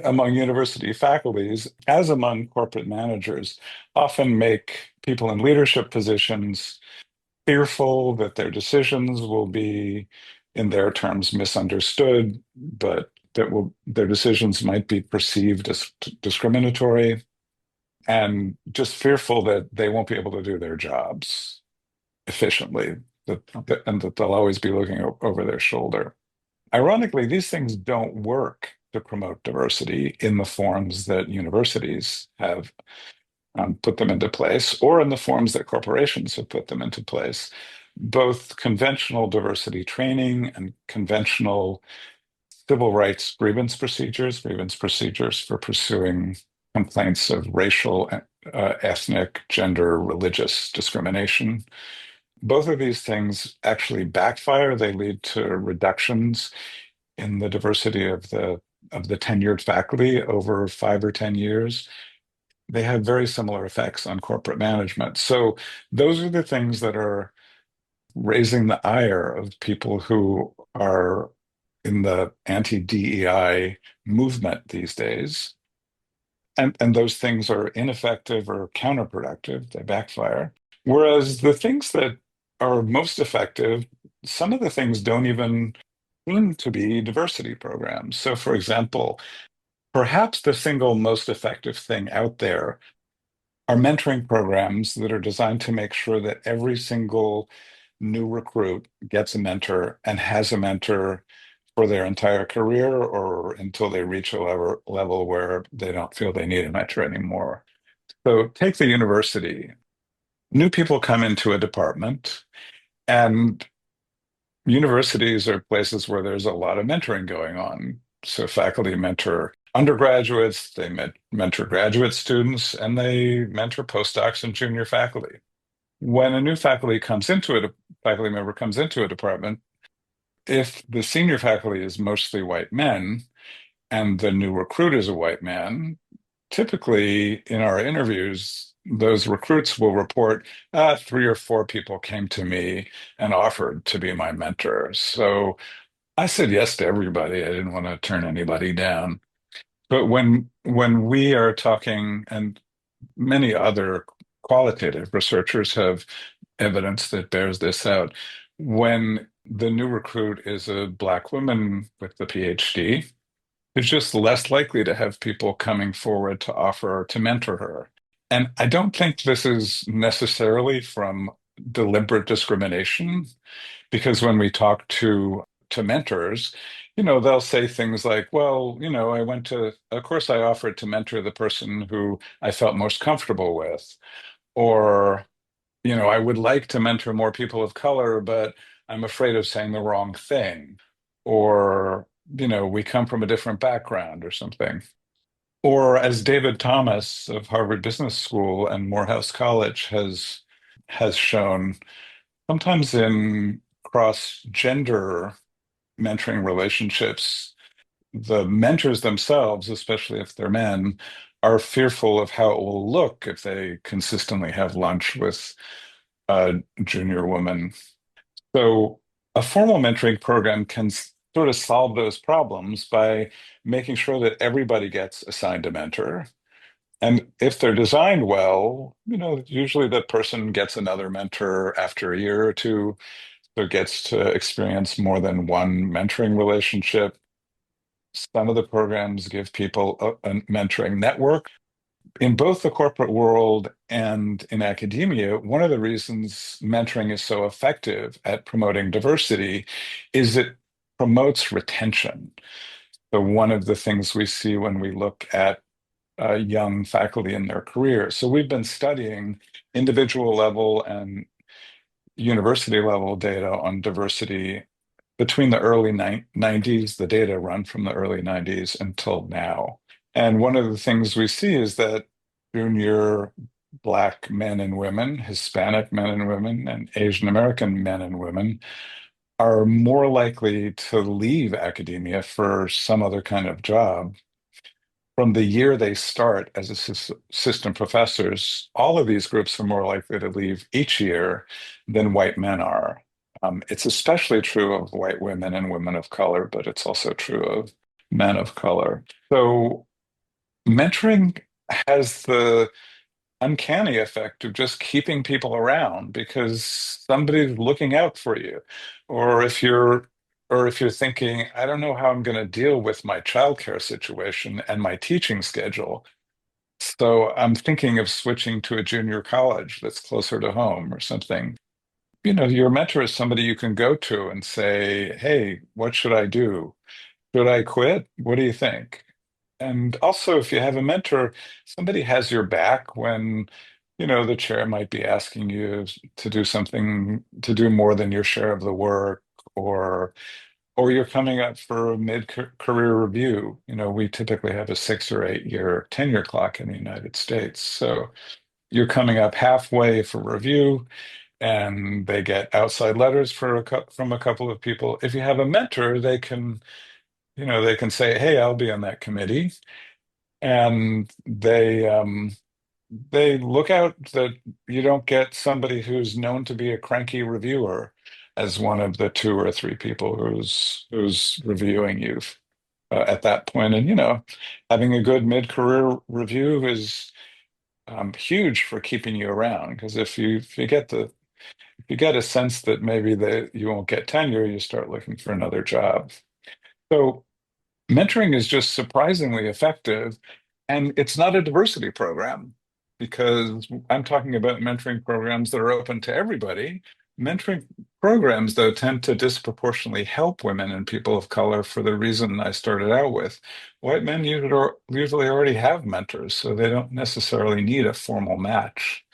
among university faculties, as among corporate managers, often make people in leadership positions fearful that their decisions will be, in their terms, misunderstood, but their decisions might be perceived as discriminatory, and just fearful that they won't be able to do their jobs efficiently, and that they'll always be looking over their shoulder. Ironically, these things don't work to promote diversity in the forms that universities have put them into place, or in the forms that corporations have put them into place. both conventional diversity training and conventional civil rights grievance procedures for pursuing complaints of racial, ethnic, gender, religious discrimination. Both of these things actually backfire. They lead to reductions in the diversity of the tenured faculty over 5 or 10 years. They have very similar effects on corporate management. So those are the things that are raising the ire of people who are in the anti-DEI movement these days. And those things are ineffective or counterproductive, they backfire. Whereas the things that are most effective, some of the things don't even seem to be diversity programs. So, for example, perhaps the single most effective thing out there are mentoring programs that are designed to make sure that every single new recruit gets a mentor and has a mentor for their entire career or until they reach a level where they don't feel they need a mentor anymore. So take the university. New people come into a department, and universities are places where there's a lot of mentoring going on. So faculty mentor undergraduates, they mentor graduate students, and they mentor postdocs and junior faculty. When a new faculty member comes into a department, if the senior faculty is mostly white men and the new recruit is a white man, typically in our interviews, those recruits will report, 3 or 4 people came to me and offered to be my mentor. So I said yes to everybody. I didn't want to turn anybody down. But when we are talking, and many other qualitative researchers have evidence that bears this out, when the new recruit is a Black woman with the PhD, is just less likely to have people coming forward to offer to mentor her. And I don't think this is necessarily from deliberate discrimination, because when we talk to mentors, they'll say things like, well, of course, I offered to mentor the person who I felt most comfortable with, or, I would like to mentor more people of color, but I'm afraid of saying the wrong thing, or, we come from a different background or something. Or as David Thomas of Harvard Business School and Morehouse College has shown, sometimes in cross-gender mentoring relationships, the mentors themselves, especially if they're men, are fearful of how it will look if they consistently have lunch with a junior woman. So a formal mentoring program can sort of solve those problems by making sure that everybody gets assigned a mentor. And if they're designed well, usually that person gets another mentor after a year or two, so gets to experience more than one mentoring relationship. Some of the programs give people a mentoring network. In both the corporate world and in academia, one of the reasons mentoring is so effective at promoting diversity is it promotes retention. So one of the things we see when we look at young faculty in their career. So we've been studying individual level and university level data on diversity between the early 90s. The data run from the early 90s until now. And one of the things we see is that junior Black men and women, Hispanic men and women, and Asian American men and women are more likely to leave academia for some other kind of job from the year they start as assistant professors. All of these groups are more likely to leave each year than white men are. It's especially true of white women and women of color, but it's also true of men of color. So mentoring has the uncanny effect of just keeping people around because somebody's looking out for you. Or if you're or if you're thinking, I don't know how I'm going to deal with my childcare situation and my teaching schedule. So I'm thinking of switching to a junior college that's closer to home or something. Your mentor is somebody you can go to and say, hey, what should I do? Should I quit? What do you think? And also, if you have a mentor, somebody has your back when, the chair might be asking you to do something, to do more than your share of the work, or you're coming up for a mid-career review. We typically have a 6 or 8 year tenure clock in the United States. So you're coming up halfway for review, and they get outside letters from a couple of people. If you have a mentor, they can say, "Hey, I'll be on that committee," and they look out that you don't get somebody who's known to be a cranky reviewer as one of the 2 or 3 people who's reviewing you at that point. And having a good mid-career review is huge for keeping you around, because if you get a sense that maybe that you won't get tenure, you start looking for another job. So mentoring is just surprisingly effective, and it's not a diversity program, because I'm talking about mentoring programs that are open to everybody. Mentoring programs, though, tend to disproportionately help women and people of color for the reason I started out with. White men usually already have mentors, so they don't necessarily need a formal match.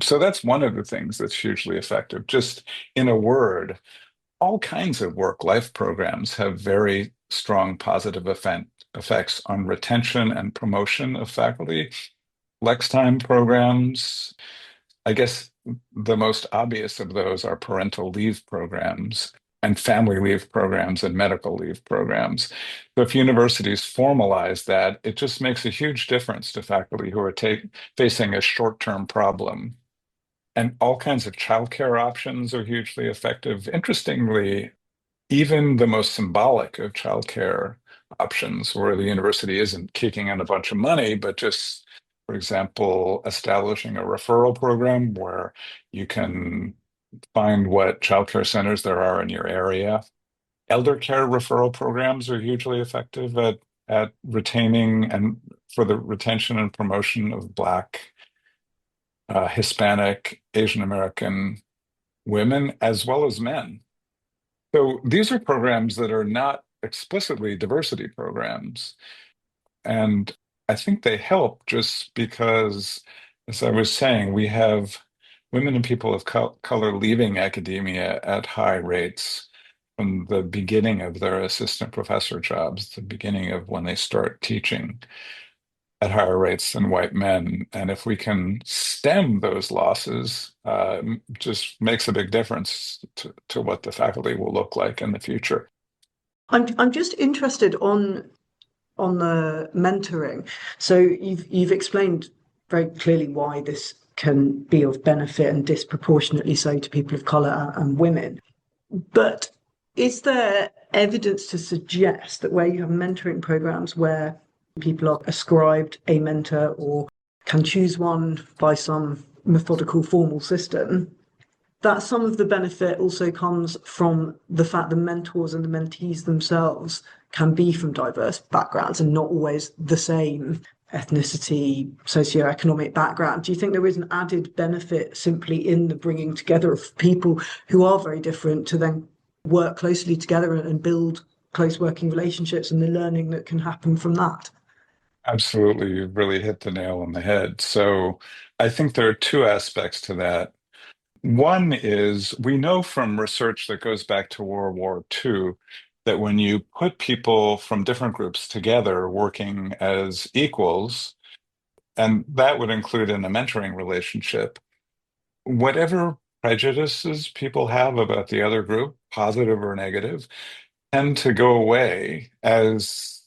So that's one of the things that's hugely effective. Just in a word, all kinds of work-life programs have very strong positive effects on retention and promotion of faculty. Flex time programs, I guess the most obvious of those are parental leave programs and family leave programs and medical leave programs. So if universities formalize that, it just makes a huge difference to faculty who are facing a short-term problem. And all kinds of childcare options are hugely effective. Interestingly, even the most symbolic of childcare options, where the university isn't kicking in a bunch of money, but just, for example, establishing a referral program where you can find what childcare centers there are in your area. Elder care referral programs are hugely effective at retaining and for the retention and promotion of Black, Hispanic, Asian American women, as well as men. So these are programs that are not explicitly diversity programs. And I think they help just because, as I was saying, we have women and people of color leaving academia at high rates from the beginning of their assistant professor jobs, the beginning of when they start teaching, at higher rates than white men. And if we can stem those losses, just makes a big difference to what the faculty will look like in the future. I'm just interested on the mentoring. So you've explained very clearly why this can be of benefit, and disproportionately so to people of color and women. But is there evidence to suggest that where you have mentoring programs where people are ascribed a mentor or can choose one by some methodical formal system, that some of the benefit also comes from the fact the mentors and the mentees themselves can be from diverse backgrounds and not always the same ethnicity, socioeconomic background? Do you think there is an added benefit simply in the bringing together of people who are very different to then work closely together and build close working relationships, and the learning that can happen from that? Absolutely, you've really hit the nail on the head. So I think there are two aspects to that. One is, we know from research that goes back to World War II that when you put people from different groups together working as equals, and that would include in a mentoring relationship, whatever prejudices people have about the other group, positive or negative, tend to go away as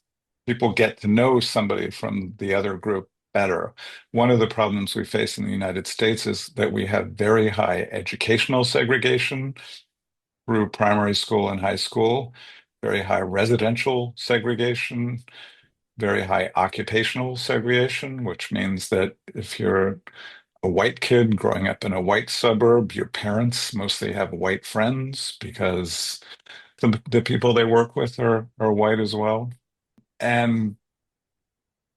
people get to know somebody from the other group better. One of the problems we face in the United States is that we have very high educational segregation through primary school and high school, very high residential segregation, very high occupational segregation, which means that if you're a white kid growing up in a white suburb, your parents mostly have white friends because the people they work with are white as well. And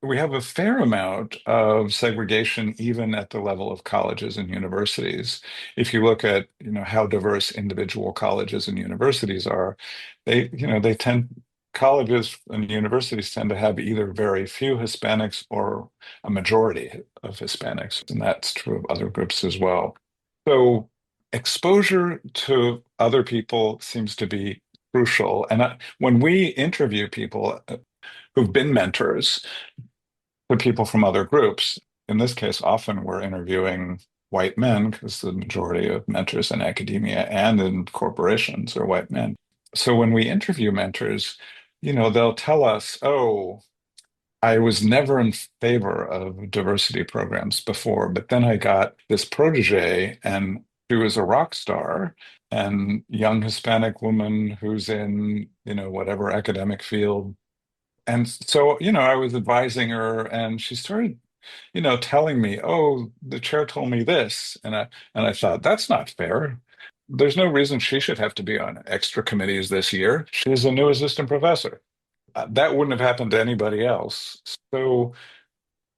we have a fair amount of segregation even at the level of colleges and universities. If you look at, how diverse individual colleges and universities are, they tend colleges and universities tend to have either very few Hispanics or a majority of Hispanics, and that's true of other groups as well. So exposure to other people seems to be crucial. And when we interview people who've been mentors to people from other groups, in this case, often we're interviewing white men because the majority of mentors in academia and in corporations are white men. So when we interview mentors, they'll tell us, oh, I was never in favor of diversity programs before, but then I got this protege and she was a rock star and young Hispanic woman who's in, whatever academic field. And so, I was advising her and she started, telling me, oh, the chair told me this. And I thought, that's not fair. There's no reason she should have to be on extra committees this year. She's a new assistant professor. That wouldn't have happened to anybody else. So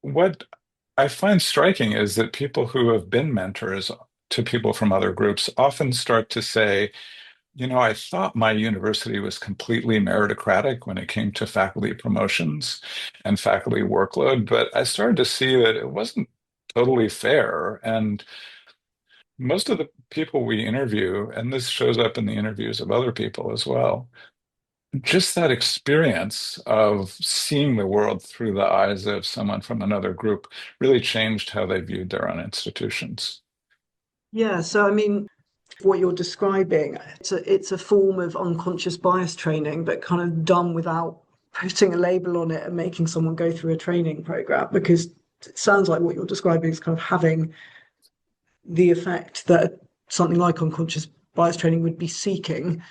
what I find striking is that people who have been mentors to people from other groups often start to say, I thought my university was completely meritocratic when it came to faculty promotions and faculty workload, but I started to see that it wasn't totally fair. And most of the people we interview, and this shows up in the interviews of other people as well, just that experience of seeing the world through the eyes of someone from another group really changed how they viewed their own institutions. Yeah, so I mean, what you're describing, it's a form of unconscious bias training, but kind of done without putting a label on it and making someone go through a training program, because it sounds like what you're describing is kind of having the effect that something like unconscious bias training would be seeking.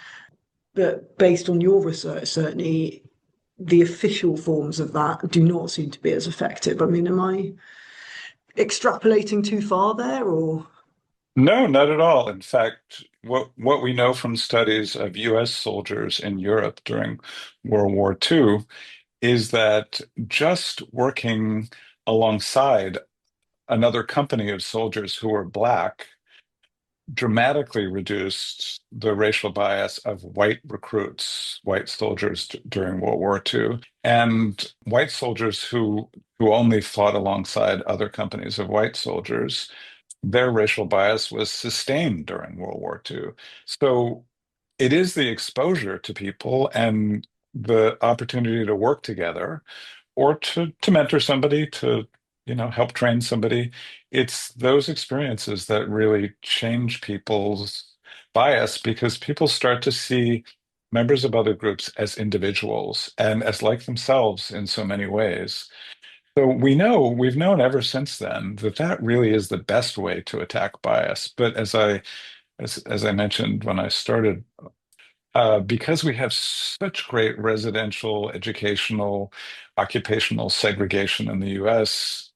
But based on your research, certainly the official forms of that do not seem to be as effective. I mean, am I extrapolating too far there, or? No, not at all. In fact, what we know from studies of US soldiers in Europe during World War II is that just working alongside another company of soldiers who were Black dramatically reduced the racial bias of white recruits, white soldiers during World War II, and white soldiers who only fought alongside other companies of white soldiers. Their racial bias was sustained during World War II. So it is the exposure to people and the opportunity to work together or to mentor somebody, to help train somebody. It's those experiences that really change people's bias because people start to see members of other groups as individuals and as like themselves in so many ways. So we've known ever since then that that really is the best way to attack bias. But as I mentioned when I started, because we have such great residential, educational, occupational segregation in the US,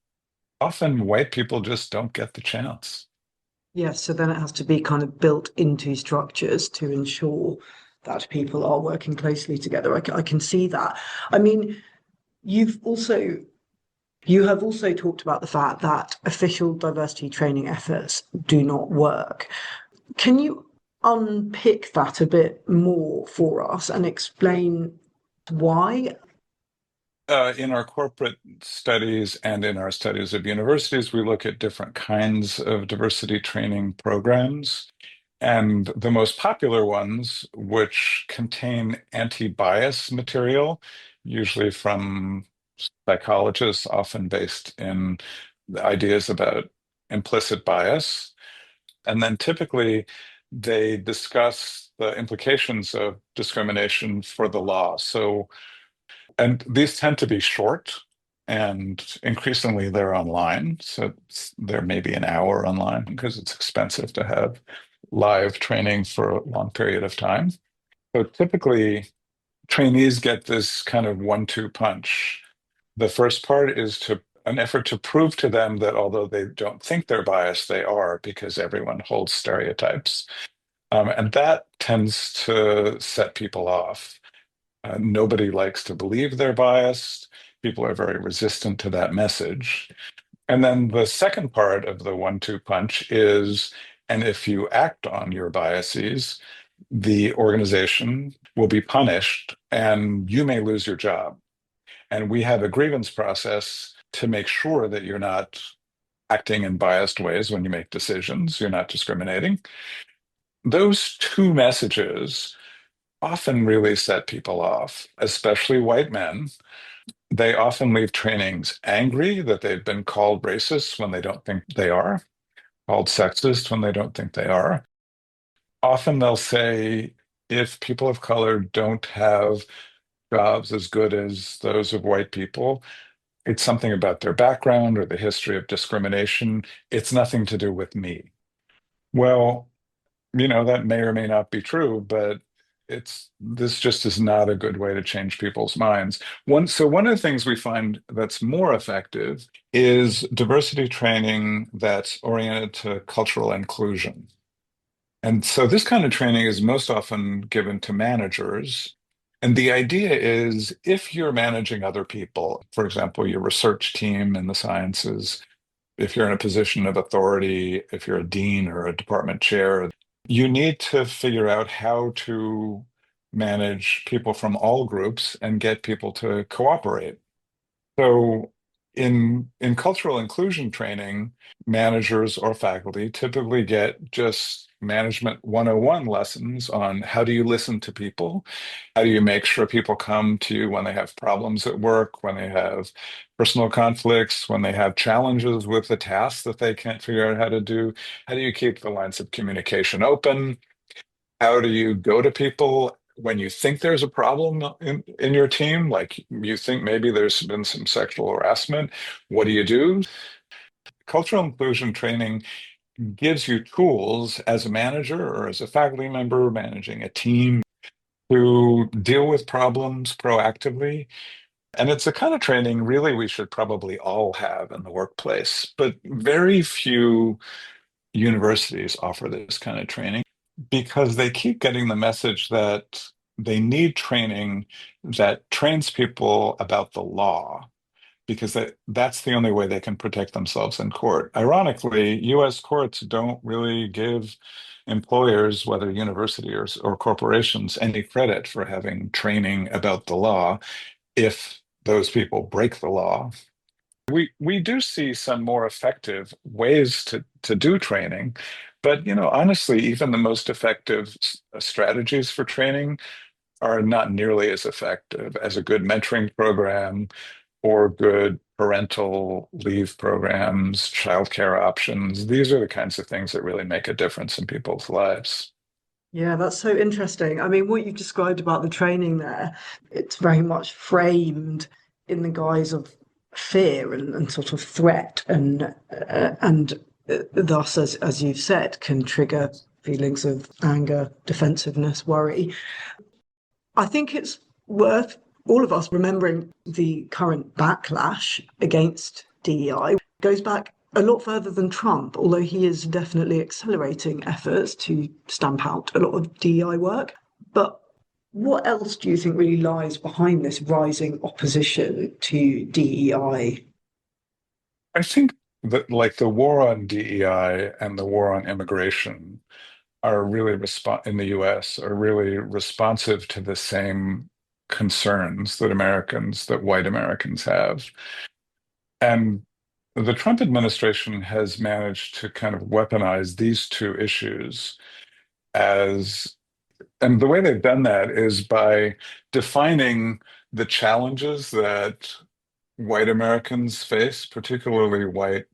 often white people just don't get the chance. Yes, so then it has to be kind of built into structures to ensure that people are working closely together. I can see that. I mean, you've also you have also talked about the fact that official diversity training efforts do not work. Can you unpick that a bit more for us and explain why? In our corporate studies and in our studies of universities, we look at different kinds of diversity training programs. And the most popular ones, which contain anti-bias material, usually from psychologists, often based in the ideas about implicit bias. And then typically they discuss the implications of discrimination for the law. And these tend to be short, and increasingly they're online. So they're maybe an hour online because it's expensive to have live training for a long period of time. So typically, trainees get this kind of 1-2 punch. The first part is an effort to prove to them that although they don't think they're biased, they are because everyone holds stereotypes. And that tends to set people off. Nobody likes to believe they're biased. People are very resistant to that message. And then the second part of the 1-2 punch is, and if you act on your biases, the organization will be punished and you may lose your job. And we have a grievance process to make sure that you're not acting in biased ways when you make decisions, you're not discriminating. Those two messages often really set people off, especially white men. They often leave trainings angry that they've been called racist when they don't think they are, called sexist when they don't think they are. Often they'll say, if people of color don't have jobs as good as those of white people, it's something about their background or the history of discrimination. It's nothing to do with me. Well, that may or may not be true, but this just is not a good way to change people's minds. One of the things we find that's more effective is diversity training that's oriented to cultural inclusion. And so this kind of training is most often given to managers. And the idea is if you're managing other people, for example, your research team in the sciences, if you're in a position of authority, if you're a dean or a department chair, you need to figure out how to manage people from all groups and get people to cooperate. So in cultural inclusion training, managers or faculty typically get just management 101 lessons on how do you listen to people? How do you make sure people come to you when they have problems at work, when they have personal conflicts, when they have challenges with the tasks that they can't figure out how to do? How do you keep the lines of communication open? How do you go to people when you think there's a problem in your team? Like you think maybe there's been some sexual harassment. What do you do? Cultural inclusion training gives you tools as a manager or as a faculty member managing a team to deal with problems proactively. And it's a kind of training really we should probably all have in the workplace, but very few universities offer this kind of training because they keep getting the message that they need training that trains people about the law because that's the only way they can protect themselves in court. Ironically, US courts don't really give employers, whether university or corporations, any credit for having training about the law if those people break the law. We do see some more effective ways to do training, but honestly, even the most effective strategies for training are not nearly as effective as a good mentoring program or good parental leave programs, childcare options. These are the kinds of things that really make a difference in people's lives. Yeah, that's so interesting. I mean, what you've described about the training there, it's very much framed in the guise of fear and sort of threat, and thus, as you've said, can trigger feelings of anger, defensiveness, worry. I think it's worth all of us remembering the current backlash against DEI. It goes back a lot further than Trump, although he is definitely accelerating efforts to stamp out a lot of DEI work. But what else do you think really lies behind this rising opposition to DEI? I think that like the war on DEI and the war on immigration are really in the US are really responsive to the same concerns that white Americans have. And the Trump administration has managed to kind of weaponize these two issues as, and the way they've done that is by defining the challenges that white Americans face, particularly white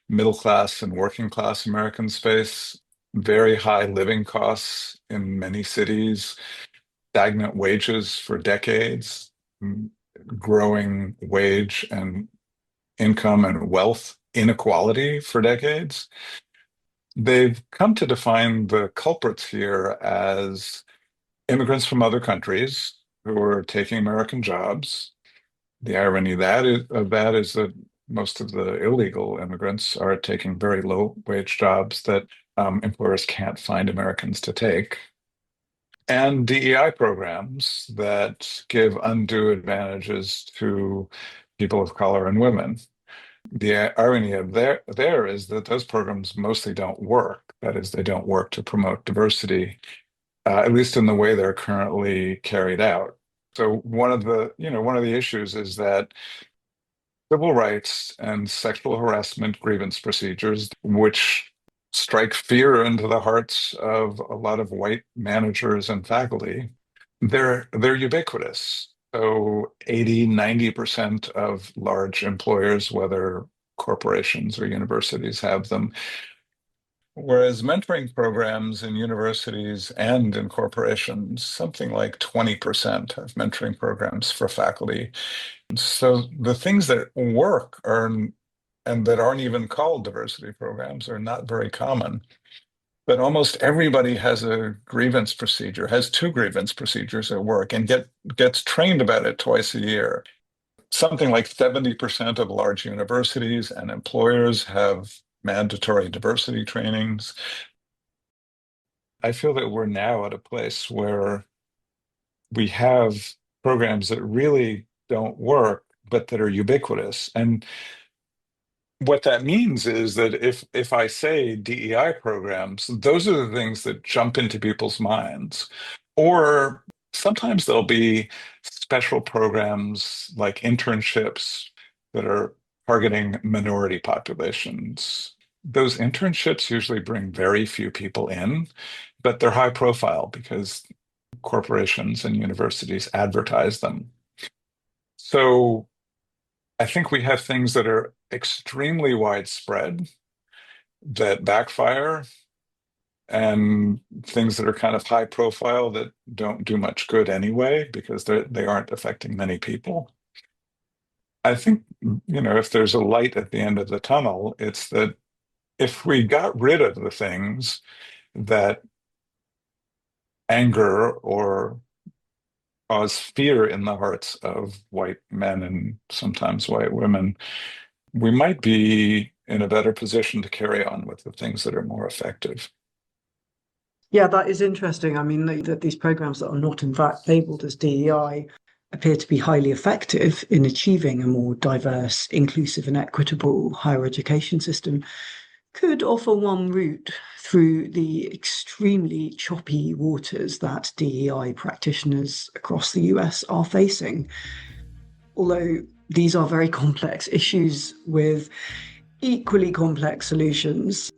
middle class and working class Americans face, very high living costs in many cities, stagnant wages for decades, growing wage and income and wealth inequality for decades. They've come to define the culprits here as immigrants from other countries who are taking American jobs. The irony of that is that most of the illegal immigrants are taking very low wage jobs that employers can't find Americans to take. And DEI programs that give undue advantages to people of color and women. The irony of there is that those programs mostly don't work. That is, they don't work to promote diversity, at least in the way they're currently carried out. So one of the issues is that civil rights and sexual harassment grievance procedures, which strike fear into the hearts of a lot of white managers and faculty, they're ubiquitous. So 80-90% of large employers, whether corporations or universities, have them. Whereas mentoring programs in universities and in corporations, something like 20% of mentoring programs for faculty. So the things that work and that aren't even called diversity programs are not very common. But almost everybody has a grievance procedure, has two grievance procedures at work, and gets trained about it twice a year. Something like 70% of large universities and employers have mandatory diversity trainings. I feel that we're now at a place where we have programs that really don't work, but that are ubiquitous. And what that means is that if I say DEI programs, those are the things that jump into people's minds. Or sometimes there'll be special programs like internships that are targeting minority populations. Those internships usually bring very few people in, but they're high profile because corporations and universities advertise them. So I think we have things that are extremely widespread that backfire, and things that are kind of high profile that don't do much good anyway because they aren't affecting many people. I think, if there's a light at the end of the tunnel, it's that if we got rid of the things that anger or cause fear in the hearts of white men and sometimes white women, we might be in a better position to carry on with the things that are more effective. Yeah, that is interesting. I mean, that these programs that are not in fact labeled as DEI appear to be highly effective in achieving a more diverse, inclusive, and equitable higher education system could offer one route through the extremely choppy waters that DEI practitioners across the US are facing. Although these are very complex issues with equally complex solutions.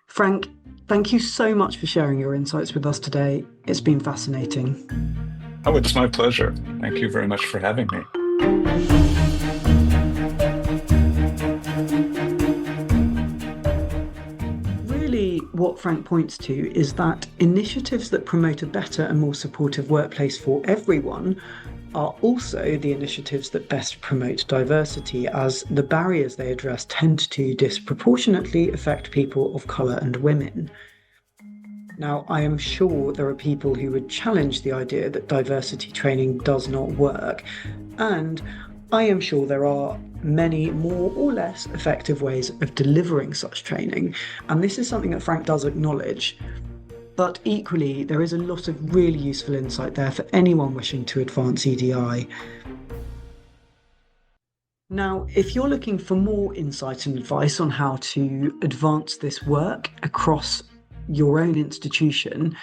Frank, thank you so much for sharing your insights with us today. It's been fascinating. Oh, it's my pleasure. Thank you very much for having me. Really, what Frank points to is that initiatives that promote a better and more supportive workplace for everyone are also the initiatives that best promote diversity, as the barriers they address tend to disproportionately affect people of colour and women. Now, I am sure there are people who would challenge the idea that diversity training does not work, and I am sure there are many more or less effective ways of delivering such training, and this is something that Frank does acknowledge. But equally, there is a lot of really useful insight there for anyone wishing to advance EDI. Now, if you're looking for more insight and advice on how to advance this work across your own institution,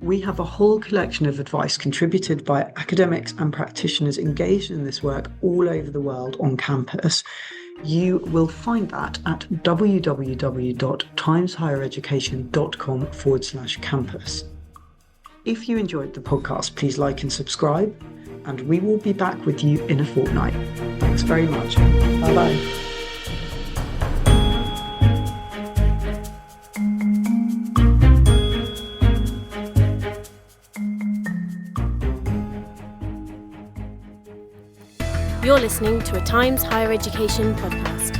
we have a whole collection of advice contributed by academics and practitioners engaged in this work all over the world on campus. You will find that at www.timeshighereducation.com/campus. If you enjoyed the podcast, please like and subscribe, and we will be back with you in a fortnight. Thanks very much. Bye-bye. You're listening to a Times Higher Education podcast.